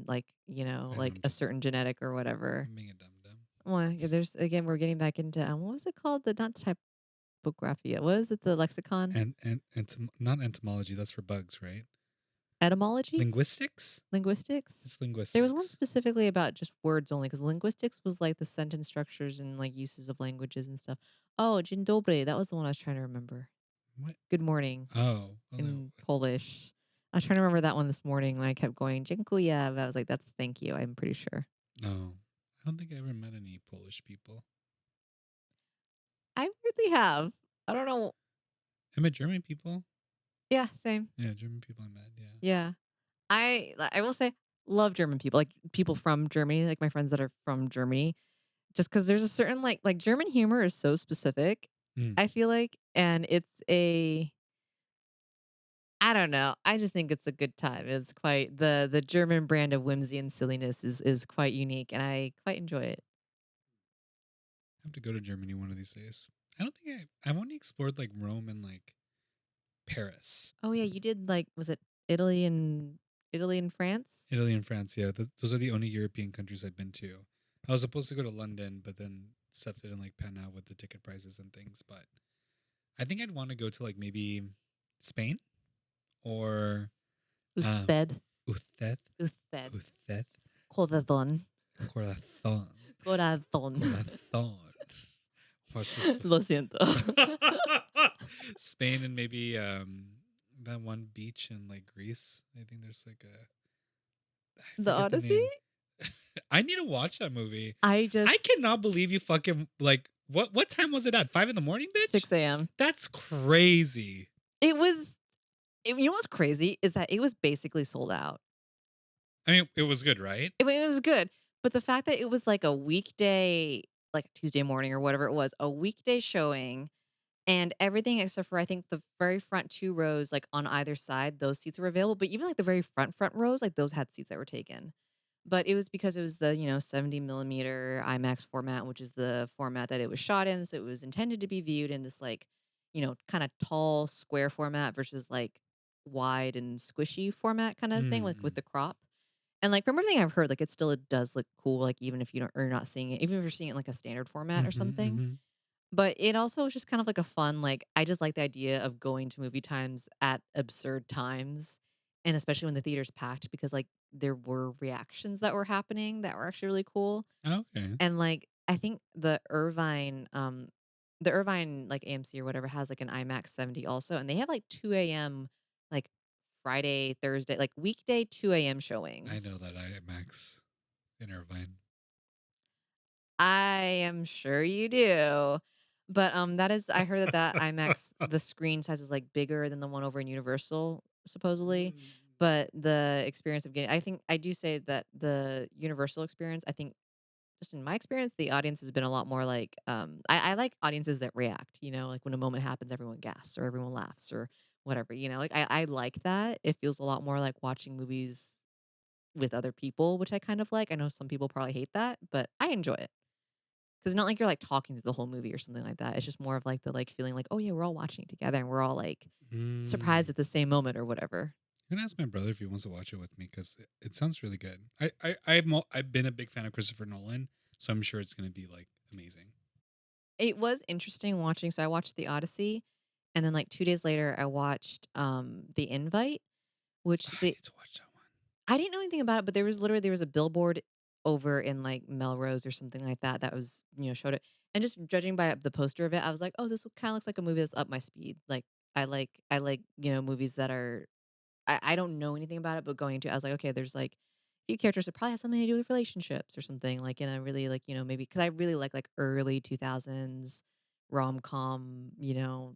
like,
I know
like
I'm
a
just
certain genetic or whatever.
I'm being a dum dum.
Well, yeah, there's again, we're getting back into what was it called? The not typographia. What is it? The lexicon?
And not entomology. That's for bugs, right?
Etymology?
Linguistics.
Linguistics?
It's
There was one
linguistics.
specifically about just words only, because linguistics was like the sentence structures and like uses of languages and stuff. Oh, Jindobre. That was the one I was trying to remember.
What?
good morning
Oh, well, no.
in Polish. I was trying to remember that one this morning when I kept going, "Dziękuję," but I was like, "That's thank you," I'm pretty sure.
No, I don't think I ever met any Polish people.
I really have. I don't know.
I met German people.
Yeah, same.
Yeah, German people I met. Yeah.
Yeah. I will say, love German people, like, people from Germany, like, my friends that are from Germany, just because there's a certain, like, German humor is so specific,
Mm.
I feel like, and it's a I don't know, I just think it's a good time. It's quite the German brand of whimsy and silliness is quite unique, and I quite enjoy it.
I have to go to Germany one of these days. I don't think I've only explored like Rome and like Paris.
Oh, yeah, you did, like was it Italy and Italy and France?
Italy and France, yeah, those are the only European countries I've been to. I was supposed to go to London, but then stuff didn't like pan out with the ticket prices and things. But I think I'd want to go to like maybe Spain or um,
Usted,
Uthed,
usted,
Uthed,
corazón,
Corazon,
corazón.
Corazon. Watch this.
Lo siento.
Spain and maybe that one beach in like Greece. I think there's like a I
The
forget the
Odyssey?
name. I need to watch that movie.
I
I
just
cannot believe you fucking like what time was it at? 5 in the morning, bitch?
6 AM.
That's crazy.
It was you know what's crazy is that it was basically sold out.
I mean, it was good, right?
It was good, but the fact that it was like a weekday, like Tuesday morning or whatever it was, a weekday showing and everything except for I think the very front 2 rows, like, on either side, those seats were available, but even, like, the very front rows, like, those had seats that were taken. But it was because it was the, 70 millimeter IMAX format, which is the format that it was shot in, so it was intended to be viewed in this, like, kinda tall square format versus, like, wide and squishy format kinda thing, like, with
Mm.
the crop. And, like, from everything I've heard, like, it does look cool, like, even if you don't or you're not seeing it even if you're seeing it in, like, a standard format or
Mhm,
something.
mhm.
But it also is just kind of like a fun, like, I just like the idea of going to movie times at absurd times, and especially when the theater's packed because, like, there were reactions that were happening that were actually really cool,
Okay.
and, like, I think the Irvine, like, AMC or whatever has, like, an IMAX 70 also, and they have, like, 2 AM, like, Friday, Thursday, like, weekday 2 AM
I know
showings.
that IMAX in Irvine.
I am sure you do. But, that is I heard that IMAX, the screen size is, like, bigger than the one over in Universal, supposedly,
Mm.
but the experience of getting I think I do say that the Universal experience, I think just in my experience, the audience has been a lot more like, I like audiences that react, like, when a moment happens, everyone gasps or everyone laughs or whatever, like, I like that. It feels a lot more like watching movies with other people, which I kind of like. I know some people probably hate that, but I enjoy it. 'Cause it's not like you're, like, talking through the whole movie or something like that. It's just more of, like, the, like, feeling like, "Oh, yeah, we're all watching it together, and we're all, like, surprised
Mm.
at the same moment," or whatever.
I'm gonna ask my brother if he wants to watch it with me because it sounds really good. I've been a big fan of Christopher Nolan, so I'm sure it's gonna be like amazing.
It was interesting watching so I watched The Odyssey, and then, like, 2 days later, I watched, The Invite, which
Oh, I need to watch that one.
I didn't know anything about it, but there was a billboard over in, like, Melrose or something like that that was, showed it. And just judging by the poster of it, I was like, "Oh, this kinda looks like a movie that's up my speed." Like, I like, movies that are I don't know anything about it, but going into it, I was like, "Okay, there's, like, a few characters that probably have something to do with relationships or something," like, in a really, like, maybe because I really like, early 2000s rom-com,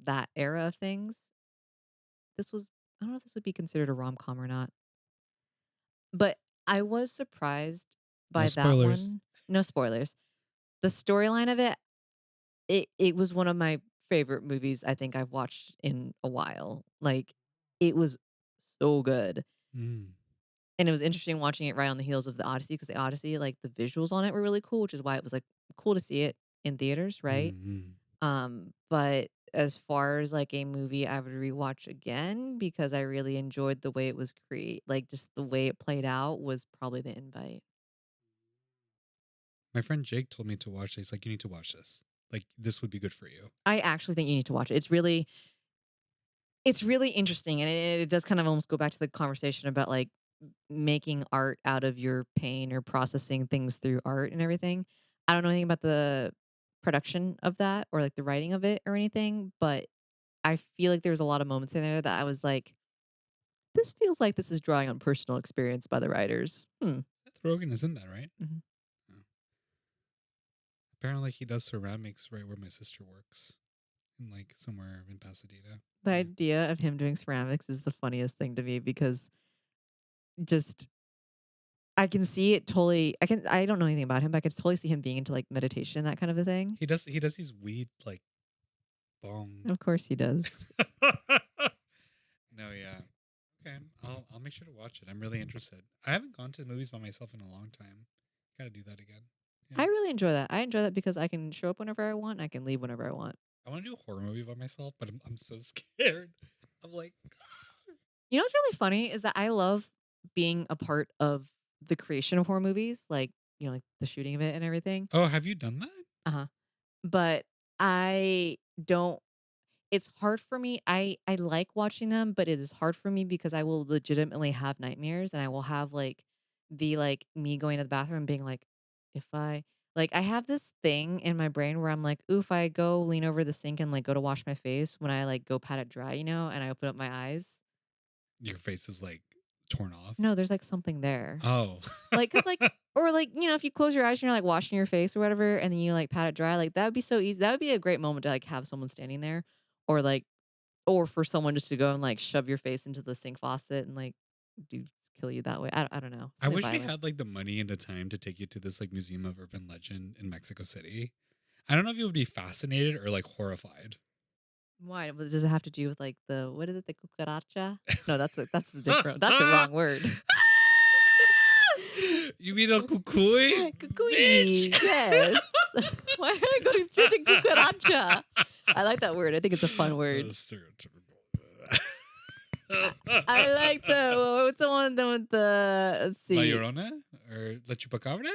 that era of things. This was I don't know if this would be considered a rom-com or not. But I was surprised
No
by that
spoilers.
one. No spoilers. The storyline of it was one of my favorite movies I think I've watched in a while. Like, it was so good.
Mm.
And it was interesting watching it right on the heels of The Odyssey because The Odyssey, like, the visuals on it were really cool, which is why it was, like, cool to see it in theaters, right?
Mm-hmm.
But as far as, like, a movie I would rewatch again because I really enjoyed the way it was like, just the way it played out was probably The Invite.
My friend Jake told me to watch it. He's like, you need to watch this. Like, this would be good for you.
I actually think you need to watch it. It's really interesting, and it does kind of almost go back to the conversation about, like, making art out of your pain or processing things through art and everything. I don't know anything about the production of that or, like, the writing of it or anything, but I feel like there's a lot of moments in there that I was like, "This feels like this is drawing on personal experience by the writers." Hmm.
Seth Rogen is in that, right?
Mhm.
Oh. Apparently, he does ceramics right where my sister works, in like somewhere in Pasadena.
The
Yeah.
idea of him doing ceramics is the funniest thing to me because just I can see it totally I don't know anything about him, but I can totally see him being into, like, meditation, that kind of a thing.
He does these weed like bong.
Of course he does.
No, yeah. Okay, I'll make sure to watch it. I'm really interested. I haven't gone to the movies by myself in a long time. Gotta do that again. Yeah.
I really enjoy that. I enjoy that because I can show up whenever I want, I can leave whenever I want.
I want to do a horror movie by myself, but I'm so scared. I'm like,
You know what's really funny is that I love being a part of the creation of horror movies, like, like, the shooting of it and everything.
oh, have you done that?
Uh-huh. But I don't it's hard for me. I like watching them, but it is hard for me because I will legitimately have nightmares and I will have me going to the bathroom and being like, if I I have this thing in my brain where I'm like, ooh, if I go lean over the sink and like go to wash my face when I like go pat it dry, and I open up my eyes.
Your face is like torn off.
No, there's like something there.
Oh.
Cause or if you close your eyes and you're like washing your face or whatever, and then you like pat it dry, like that would be so easy. That would be a great moment to like have someone standing there, or or for someone just to go and like shove your face into the sink faucet and like do kill you that way. I don't know,
I
something
wish we
violent.
had like the money and the time to take you to this like museum of urban legend in Mexico City. I don't know if you would be fascinated or like horrified.
Why? Does it have to do with like the what is it? The cucaracha? No, that's a different. That's a wrong word.
You mean a cucuy?
Cucuy.
Bitch!
Yes. Why am I going straight to cucaracha? I like that word. I think it's a fun word.
Stereotypical.
I, I like what's the one then with the let's
La
see.
Llorona? Or La Chupacabra?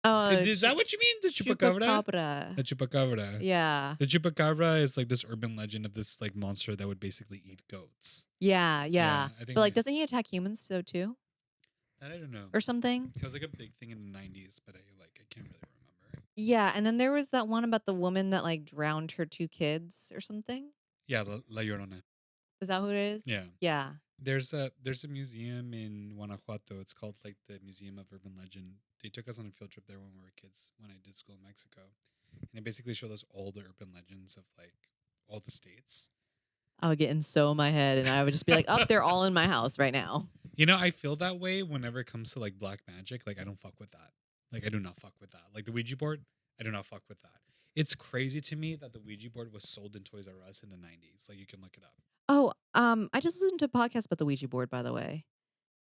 Oh,
Is that what you mean? The Chupacabra?
chupacabra.
The Chupacabra.
Yeah.
The Chupacabra is like this urban legend of this like monster that would basically eat goats.
Yeah,
Yeah,
yeah.
I
But
think
like doesn't he attack humans so too?
that I don't know.
Or something?
It was like a big thing in the 90s, but I can't really remember.
Yeah, and then there was that one about the woman that like drowned her two kids or something.
Yeah, La Llorona.
Is that who it is?
Yeah.
Yeah.
There's a museum in Guanajuato. It's called like the Museum of Urban Legend. They took us on a field trip there when we were kids when I did school in Mexico. And it basically showed us all the urban legends of like all the states.
I would get in so in my head and I would just be like, up, they're all in my house right now.
You know, I feel that way whenever it comes to like black magic. Like I don't fuck with that. Like I do not fuck with that. Like the Ouija board, I do not fuck with that. It's crazy to me that the Ouija board was sold in Toys R Us in the 90s. Like you can look it up.
Oh, I just listened to a podcast about the Ouija board, by the way.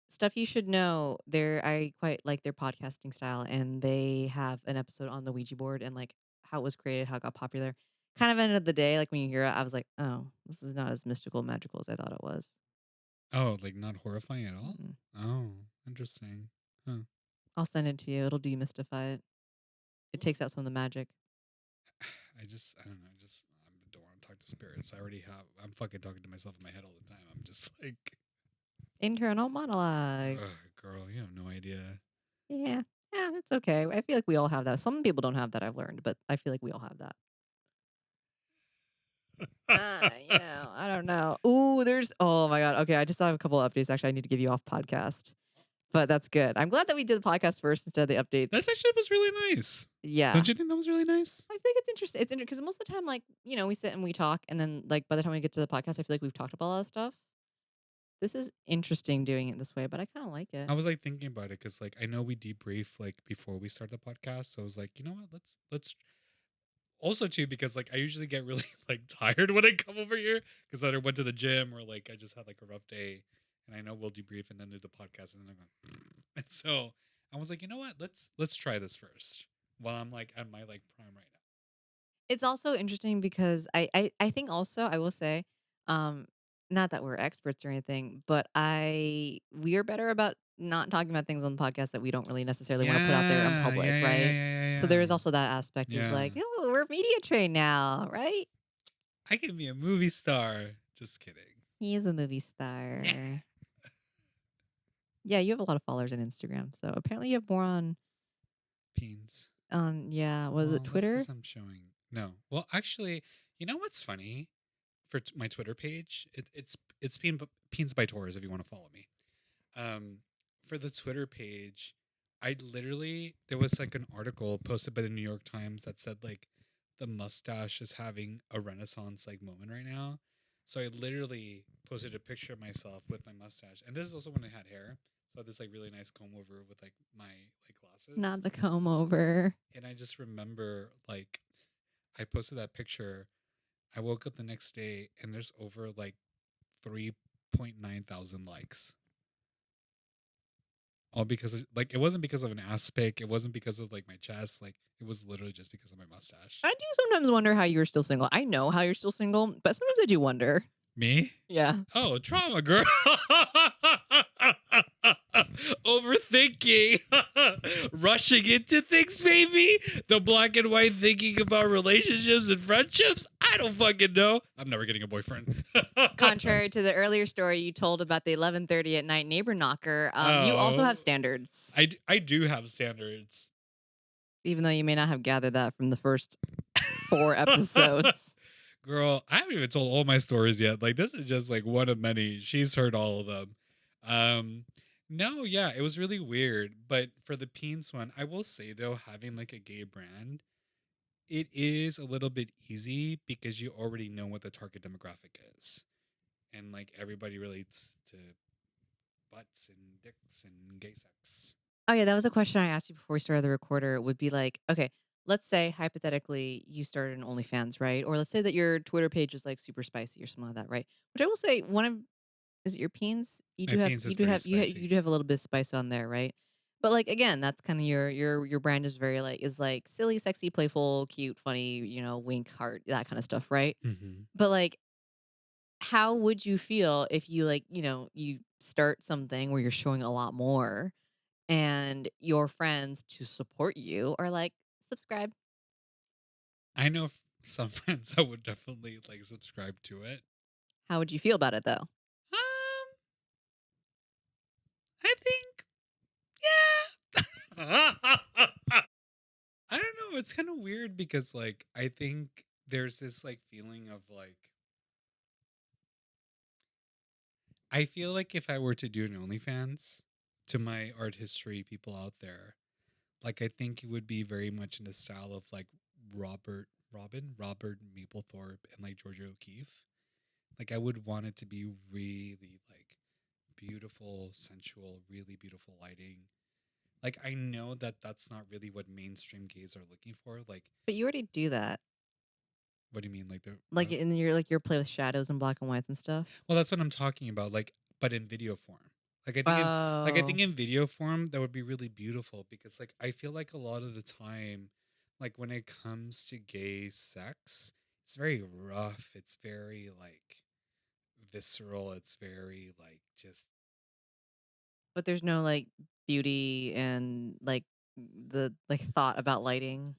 Stuff you should know. I quite like their podcasting style, and they have an episode on the Ouija board and like how it was created, how it got popular. Kind of end of the day, like when you hear it, I was like, oh, this is not as mystical and magical as I thought it was.
Oh, like not horrifying at all?
Mm-mm.
Oh, interesting. Huh.
I'll send it to you. It'll demystify it. It takes out some of the magic.
I don't know. I don't want to talk to spirits. I'm fucking talking to myself in my head all the time. I'm just like,
Internal monologue.
ugh, girl, you have no idea.
Yeah. Yeah, it's okay. I feel like we all have that. Some people don't have that, I've learned, but I feel like we all have that. I don't know. Ooh, oh my God. Okay, I just have a couple of updates. Actually, I need to give you off podcast, but that's good. I'm glad that we did the podcast first instead of the
That's
updates.
actually was really nice.
Yeah.
Don't you think that was really nice?
I think it's interesting. It's interesting because most of the time, like, we sit and we talk, and then, like, by the time we get to the podcast, I feel like we've talked about a lot of stuff. This is interesting doing it this way, but I kind of like it.
I was like thinking about it because like I know we debrief like before we start the podcast. So I was like, you know what? Let's also too because like I usually get really like tired when I come over here because either went to the gym or like I just had like a rough day, and I know we'll debrief and then do the podcast and then I'm going. And so I was like, you know what? Let's try this first while I'm like at my like prime right now.
It's also interesting because I think also I will say, um, not that we're experts or anything, but we are better about not talking about things on the podcast that we don't really necessarily want to put out there in
Yeah,
public,
yeah, yeah, yeah,
right?
yeah,
So there
yeah,
is also that aspect is
yeah.
like, oh, we're media trained now, right?
I can be a movie star. Just kidding.
He is a movie
Yeah.
star. Yeah, you have a lot of followers on Instagram, so apparently you have more
Peens.
on yeah, was it
Well, that's
Twitter?
because I'm showing. No. Well, actually, you know what's funny? for my Twitter page. It's Peens by Torres if you want to follow me. Um, for the Twitter page, I literally there was like an article posted by the New York Times that said like the mustache is having a renaissance like moment right now. So I literally posted a picture of myself with my mustache, and this is also when I had hair. So I had this like really nice comb over with like my like glasses,
Not the comb over.
and I just remember like I posted that picture. I woke up the next day and there's over like 3.9 thousand likes. All because of, like it wasn't because of an ass pic, it wasn't because of like my chest, like it was literally just because of my mustache.
I do sometimes wonder how you're still single. I know how you're still single, but sometimes I do wonder.
Me?
Yeah.
Oh, trauma, girl. Overthinking. Rushing into things, maybe. The black and white thinking about relationships and friendships. I don't fucking know. I'm never getting a boyfriend.
Contrary to the earlier story you told about the 11:30 at night neighbor knocker, you also have
Oh,
standards,
I do have standards.
even though you may not have gathered that from the first 4 episodes.
Girl, I haven't even told all my stories yet. Like this is just like one of many. She's heard all of them. Um no, yeah, it was really weird. But for the Peens one, I will say though, having like a gay brand, it is a little bit easy because you already know what the target demographic is. And like everybody relates to butts and dicks and gay sex.
Oh, yeah, that was a question I asked you before we started the recorder would be like, okay, let's say hypothetically you started an OnlyFans, right? Or let's say that your Twitter page is like super spicy or something like that, right? Which I will say one of is it your peens?
My Peens is very
You
spicy.
do have a little bit of spice on there, right? But like again, that's kind of your brand is very like is like silly, sexy, playful, cute, funny, wink, heart, that kind of stuff, right?
Hmm.
But like how would you feel if you like, you start something where you're showing a lot more and your friends to support you are like, subscribe.
I know some friends that would definitely like subscribe to it.
How would you feel about it though?
Um, I think, yeah. I don't know. It's kind of weird because, like, I think there's this like feeling of like, I feel like if I were to do an OnlyFans to my art history people out there, like, I think it would be very much in the style of like Robert Mapplethorpe, and like Georgia O'Keeffe. Like, I would want it to be really like beautiful, sensual, really beautiful lighting. Like, I know that that's not really what mainstream gays are looking for. Like,
But you already do that.
what do you mean? Like the
Like in your play with shadows and black and whites and stuff.
well, that's what I'm talking about. Like, but in video form. I think
Oh.
in video form that would be really beautiful because like I feel like a lot of the time, like when it comes to gay sex, it's very rough. It's very like visceral. It's very like just
But there's no like beauty and like the like thought about lighting.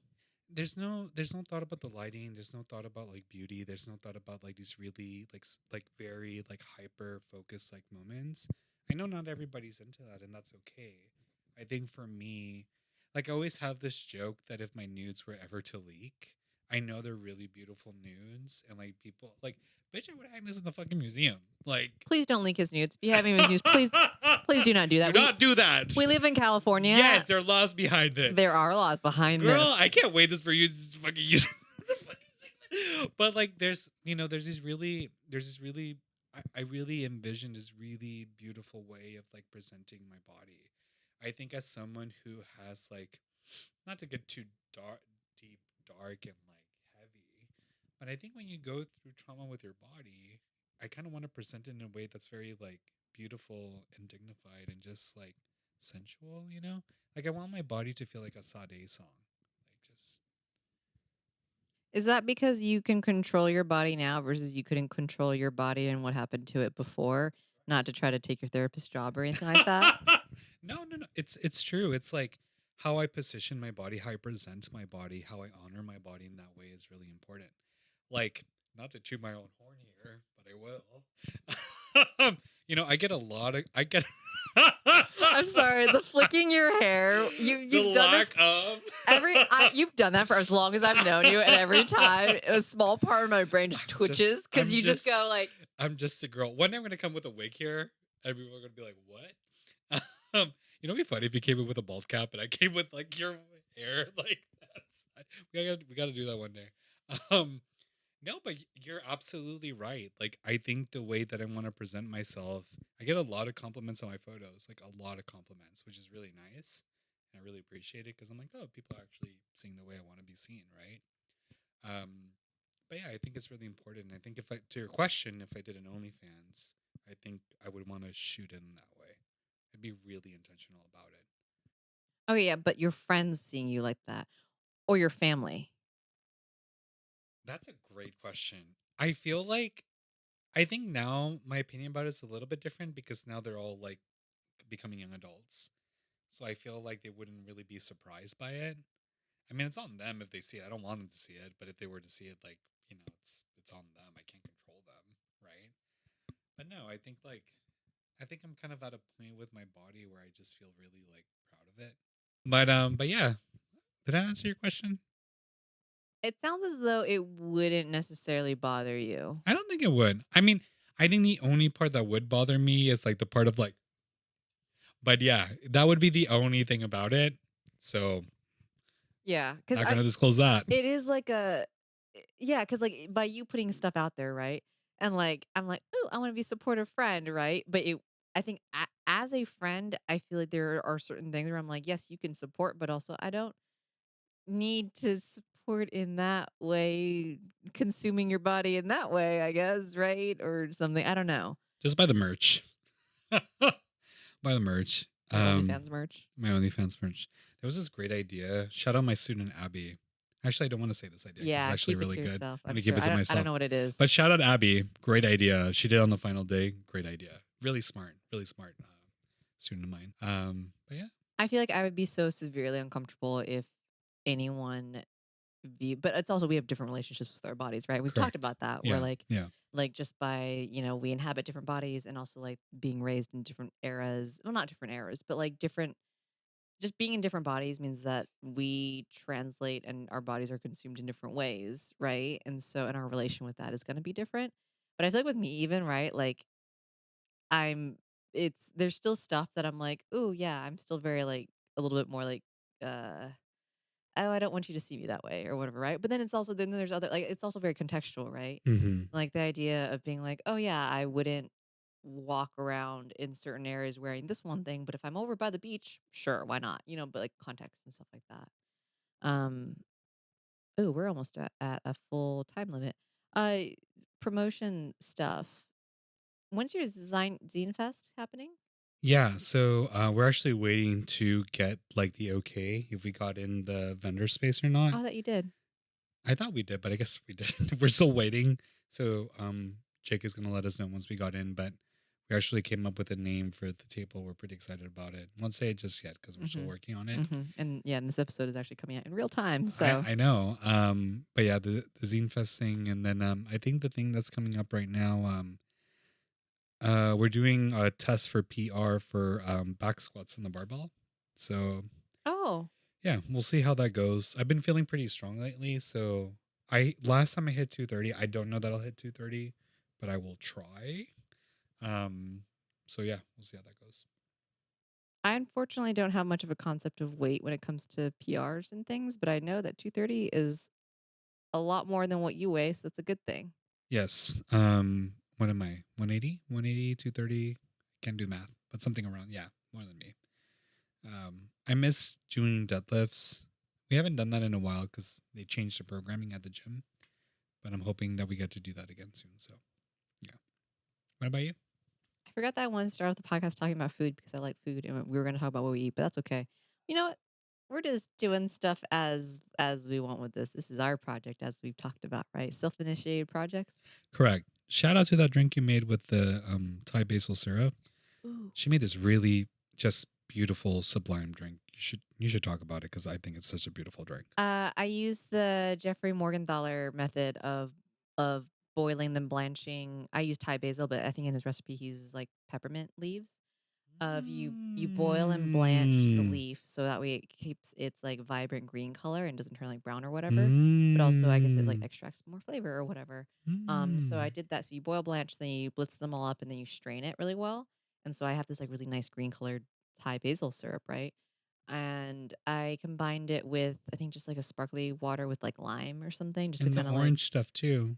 there's no thought about the lighting, there's no thought about like beauty, there's no thought about like these really like like very like hyper focused like moments. I know not everybody's into that, and that's okay. I think for me, like I always have this joke that if my nudes were ever to leak, I know they're really beautiful nudes, and like people like, bitch, I would hang this in the fucking museum, like.
Please don't leak his nudes. If you have his news, please do not do
Do
that.
not do that.
We live in
Yes,
California.
there are laws behind it.
There are laws behind
Girl, I
this.
can't wait this for you to fucking use the fucking thing. But like there's there's this really I really envision this really beautiful way of like presenting my body. I think as someone who has like, not to get too dark deep dark and like heavy, but I think when you go through trauma with your body, I kind of want to present it in a way that's very like beautiful and dignified and just like sensual, you know? Like I want my body to feel like a Sade song. Like just
Is that because you can control your body now versus you couldn't control your body and what happened to it before? Not to try to take your therapist's job or anything like that.
no, no, no. It's true. It's like how I position my body, how I present my body, how I honor my body in that way is really important. Like, not to toot my own horn here, but I will. I get a lot of I get
I'm sorry, the flicking your hair,
The
you've done this
lack of.
you've done that for as long as I've known you, and every time a small part of my brain just
I'm just
twitches because
I'm
you just
just
go like,
I'm just a girl. One day I'm gonna come with a wig here, and people are gonna be like, "What?" It'd be funny if you came in with a bald cap and I came with like your hair like that. We gotta do that one day. Um, no, but you're absolutely right. Like, I think the way that I want to present myself, I get a lot of compliments on my photos, like a lot of compliments, which is really nice. And I really appreciate it because I'm like, oh, people are actually seeing the way I want to be seen, right? Um, but yeah, I think it's really important. I think if I, to your question, if I did an OnlyFans, I think I would want to shoot in that way. I'd be really intentional about it.
"Oh, yeah, but your friends seeing you like that or your family."
That's a great question. I feel like I think now my opinion about it is a little bit different because now they're all like becoming young adults. So I feel like they wouldn't really be surprised by it. I mean, it's on them if they see it. I don't want them to see it, but if they were to see it, like, it's on them. I can't control them, right? But no, I think I'm kind of at a point with my body where I just feel really like proud of it. But yeah, did that answer your question?
It sounds as though it wouldn't necessarily bother you.
I don't think it would. I mean, I think the only part that would bother me is like the part of like, but yeah, that would be the only thing about it. So
Yeah, because
not gonna disclose that.
it is like a yeah, because like, by you putting stuff out there, right? And, like, I'm like, "Ooh, I wanna be a supportive friend," right? But I think as a friend, I feel like there are certain things where I'm like, "Yes, you can support, but also I don't need to support in that way, consuming your body in that way, I guess, right? Or something." I don't know.
Just buy the merch. Buy the merch.
Your OnlyFans merch.
My OnlyFans merch. There was this great idea. Shout out my student Abby. Actually, I don't want to say this idea because it's
Yeah,
actually
keep it
really
to
good.
yourself,
I'm
I'm
gonna keep
sure.
it to
I don't
myself.
know what it is.
But shout out Abby. Great idea. She did it on the final day. Great idea. Really smart. Really smart student of mine. But yeah.
I feel like I would be so severely uncomfortable if anyone but it's also we have different relationships with our bodies, right? We've talked
Correct.
about that where
Yeah. Yeah.
like just by, we inhabit different bodies and also like being raised in different eras. Well, not different eras, but like different just being in different bodies means that we translate and our bodies are consumed in different ways, right? And so and our relation with that is going to be different. But I feel like with me even, right? Like I'm it's there's still stuff that I'm like, "Oh, yeah, I'm still very like a little bit more like uh oh, I don't want you to see me that way or whatever, right? But then it's also then there's other like it's also very contextual, right?
Hmm.
Like the idea of being like, "Oh yeah, I wouldn't walk around in certain areas wearing this one thing, but if I'm over by the beach, sure, why not?" But like context and stuff like that. Um, oh, we're almost at a full time limit. Uh Promotion stuff. When's your design Zine Fest happening?
Yeah. So we're actually waiting to get like the okay if we got in the vendor space or not.
Oh, that you did.
I thought we did, but I guess we didn't. We're still waiting. So Jake is gonna let us know once we got in, but we actually came up with a name for the table. We're pretty excited about it. Won't say it just yet because we're still
Mhm.
working on it.
Mhm. And yeah, and this episode is actually coming out in real time, so
I know. But yeah, the Zine Fest thing, and then I think the thing that's coming up right now, we're doing a test for PR for back squats on the barbell. So
oh,
yeah, we'll see how that goes. I've been feeling pretty strong lately, so I last time I hit 230. I don't know that I'll hit 230, but I will try. Um, so yeah, we'll see how that goes.
I unfortunately don't have much of a concept of weight when it comes to PRs and things, but I know that 230 is a lot more than what you weigh, so that's a good thing.
Yes. What am I? 180, 180, 230. Can't do math, but something around, yeah, more than me. I miss doing deadlifts. We haven't done that in a while because they changed the programming at the gym, but I'm hoping that we get to do that again soon. So yeah. What about you?
I forgot that I wanted to start off the podcast talking about food because I like food and we were going to talk about what we eat, but that's okay. You know what? We're just doing stuff as we want with this. This is our project, as we've talked about, right? Self-initiated projects.
Correct. Shout out to that drink you made with the Thai basil syrup.
Ooh.
She made this really just beautiful, sublime drink. You should talk about it because I think it's such a beautiful drink.
I use the Jeffrey Morgenthaler method of boiling them, blanching. I use Thai basil, but I think in his recipe he uses like peppermint leaves. of you boil and blanch the
Mm.
leaf so that way it keeps its like vibrant green color and doesn't turn like brown or whatever. But also I guess it like
Mm.
extracts more flavor or whatever. So I
Mm.
did that. So you boil blanch, then you blitz them all up and then you strain it really well. And so I have this like really nice green colored Thai basil syrup, right? And I combined it with I think just like a sparkly water with like lime or something just to
And the
kind of like
orange stuff too.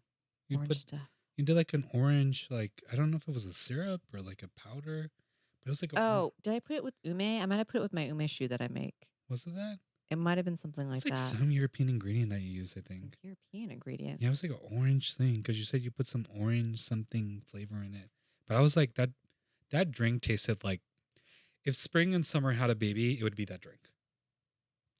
You
orange
put
stuff.
you did like an orange, like I don't know if it was a syrup or like a powder, but it was like a
Oh, did I put it with ume? I might have put it with my umeshu that I make.
was it that?
It might have been something
It was
like
like
that.
some European ingredient that you use, I
An
think.
European ingredient.
Yeah, it was like an orange thing because you said you put some orange something flavor in it. But I was like that drink tasted like if spring and summer had a baby, it would be that drink.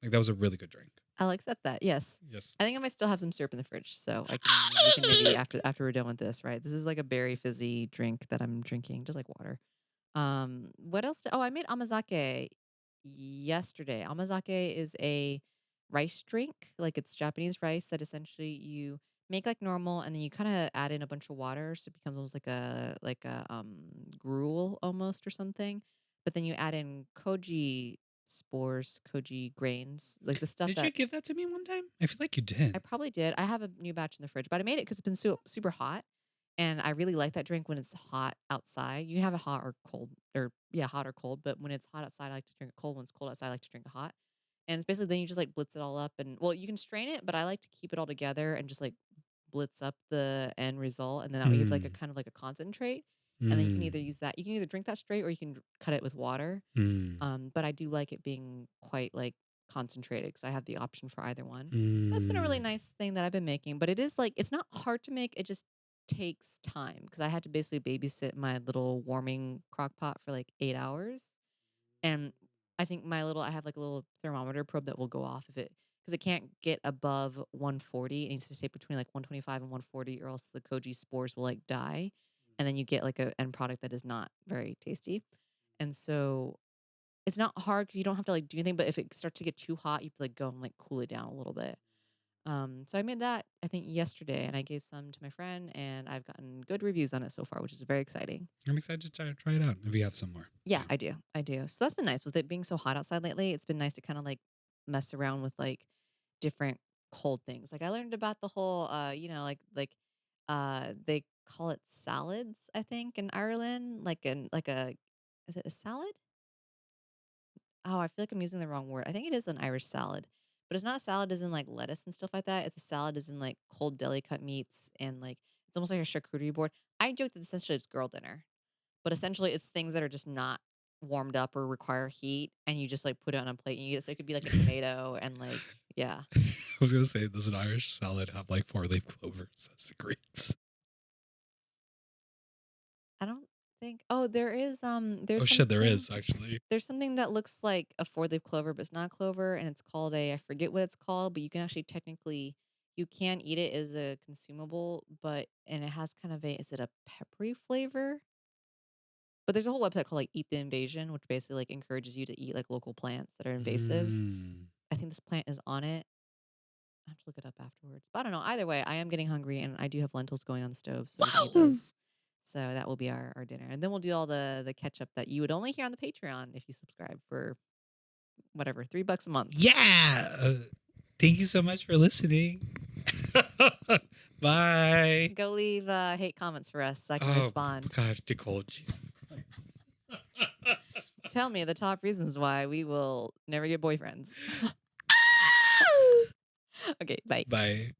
Like that was a really good drink.
I'll accept that. Yes.
Yes.
I think I might still have some syrup in the fridge, so we can maybe after we're done with this, right? This is like a berry fizzy drink that I'm drinking, just like water. What else? Oh, I made amazake yesterday. Amazake is a rice drink, like it's Japanese rice that essentially you make like normal, and then you kind of add in a bunch of water, so it becomes almost like a gruel almost or something. But then you add in koji spores, koji grains, like the stuff
Did you
that
give that to me one time? I feel like you
I
did.
probably did. I have a new batch in the fridge, but I made it because it's been super hot. And I really like that drink when it's hot outside. You can have it hot or cold, or yeah, hot or cold. But when it's hot outside, I like to drink it cold. When it's cold outside, I like to drink it hot. And it's basically then you just like blitz it all up. And well, you can strain it, but I like to keep it all together and just like blitz up the end result. And then that way you have like a
Mm.
kind of like a concentrate. And then you can either
Mm.
use that, you can either drink that straight or you can cut it with water.
Mm.
But I do like it being quite like concentrated because I have the option for either one. That's been a really
Mm.
nice thing that I've been making, but it is like it's not hard to make. It just takes time because I had to basically babysit my little warming crock pot for like 8 hours. And I think I have like a little thermometer probe that will go off if it because it can't get above 140. It needs to stay between like 125 and 140, or else the koji spores will like die. And then you get like a end product that is not very tasty. And so it's not hard because you don't have to like do anything, but if it starts to get too hot, you have to like go and like cool it down a little bit. So I made that I think yesterday, and I gave some to my friend, and I've gotten good reviews on it so far, which is very exciting.
I'm excited to try it out if you have some more.
Yeah,
Yeah.
I do. So that's been nice with it being so hot outside lately. It's been nice to kind of like mess around with like different cold things. Like I learned about the whole, they call it salads, I think, in Ireland, like a, is it a salad? Oh, I feel like I'm using the wrong word. I think it is an Irish salad, but it's not a salad as in like lettuce and stuff like that. It's a salad as in like cold deli cut meats and like it's almost like a charcuterie board. I joke that essentially it's girl dinner, but essentially it's things that are just not warmed up or require heat, and you just like put it on a plate and you eat it. So it could be like a tomato and like yeah.
I was gonna say, does an Irish salad have like 4-leaf clovers? That's the greats.
I don't think. Oh,
Oh shit, there is actually.
there's something that looks like a four-leaf clover, but it's not clover, and it's called I forget what it's called, but you can actually technically you can eat it as a consumable, but and it has kind of a is it a peppery flavor? But there's a whole website called like Eat the Invasion, which basically like encourages you to eat like local plants that are invasive.
Mm.
I think this plant is on it. I have to look it up afterwards. But I don't know. Either way, I am getting hungry and I do have lentils going on the stove, so we can eat
Wow.
those. So that will be our dinner. And then we'll do all the catch up that you would only hear on the Patreon if you subscribe for whatever, $3 a month.
Yeah. Thank you so much for listening. Bye.
Go leave hate comments for us so I can
Oh
respond.
God, Nicole, Jesus Christ.
Tell me the top reasons why we will never get boyfriends. Okay, bye.
Bye.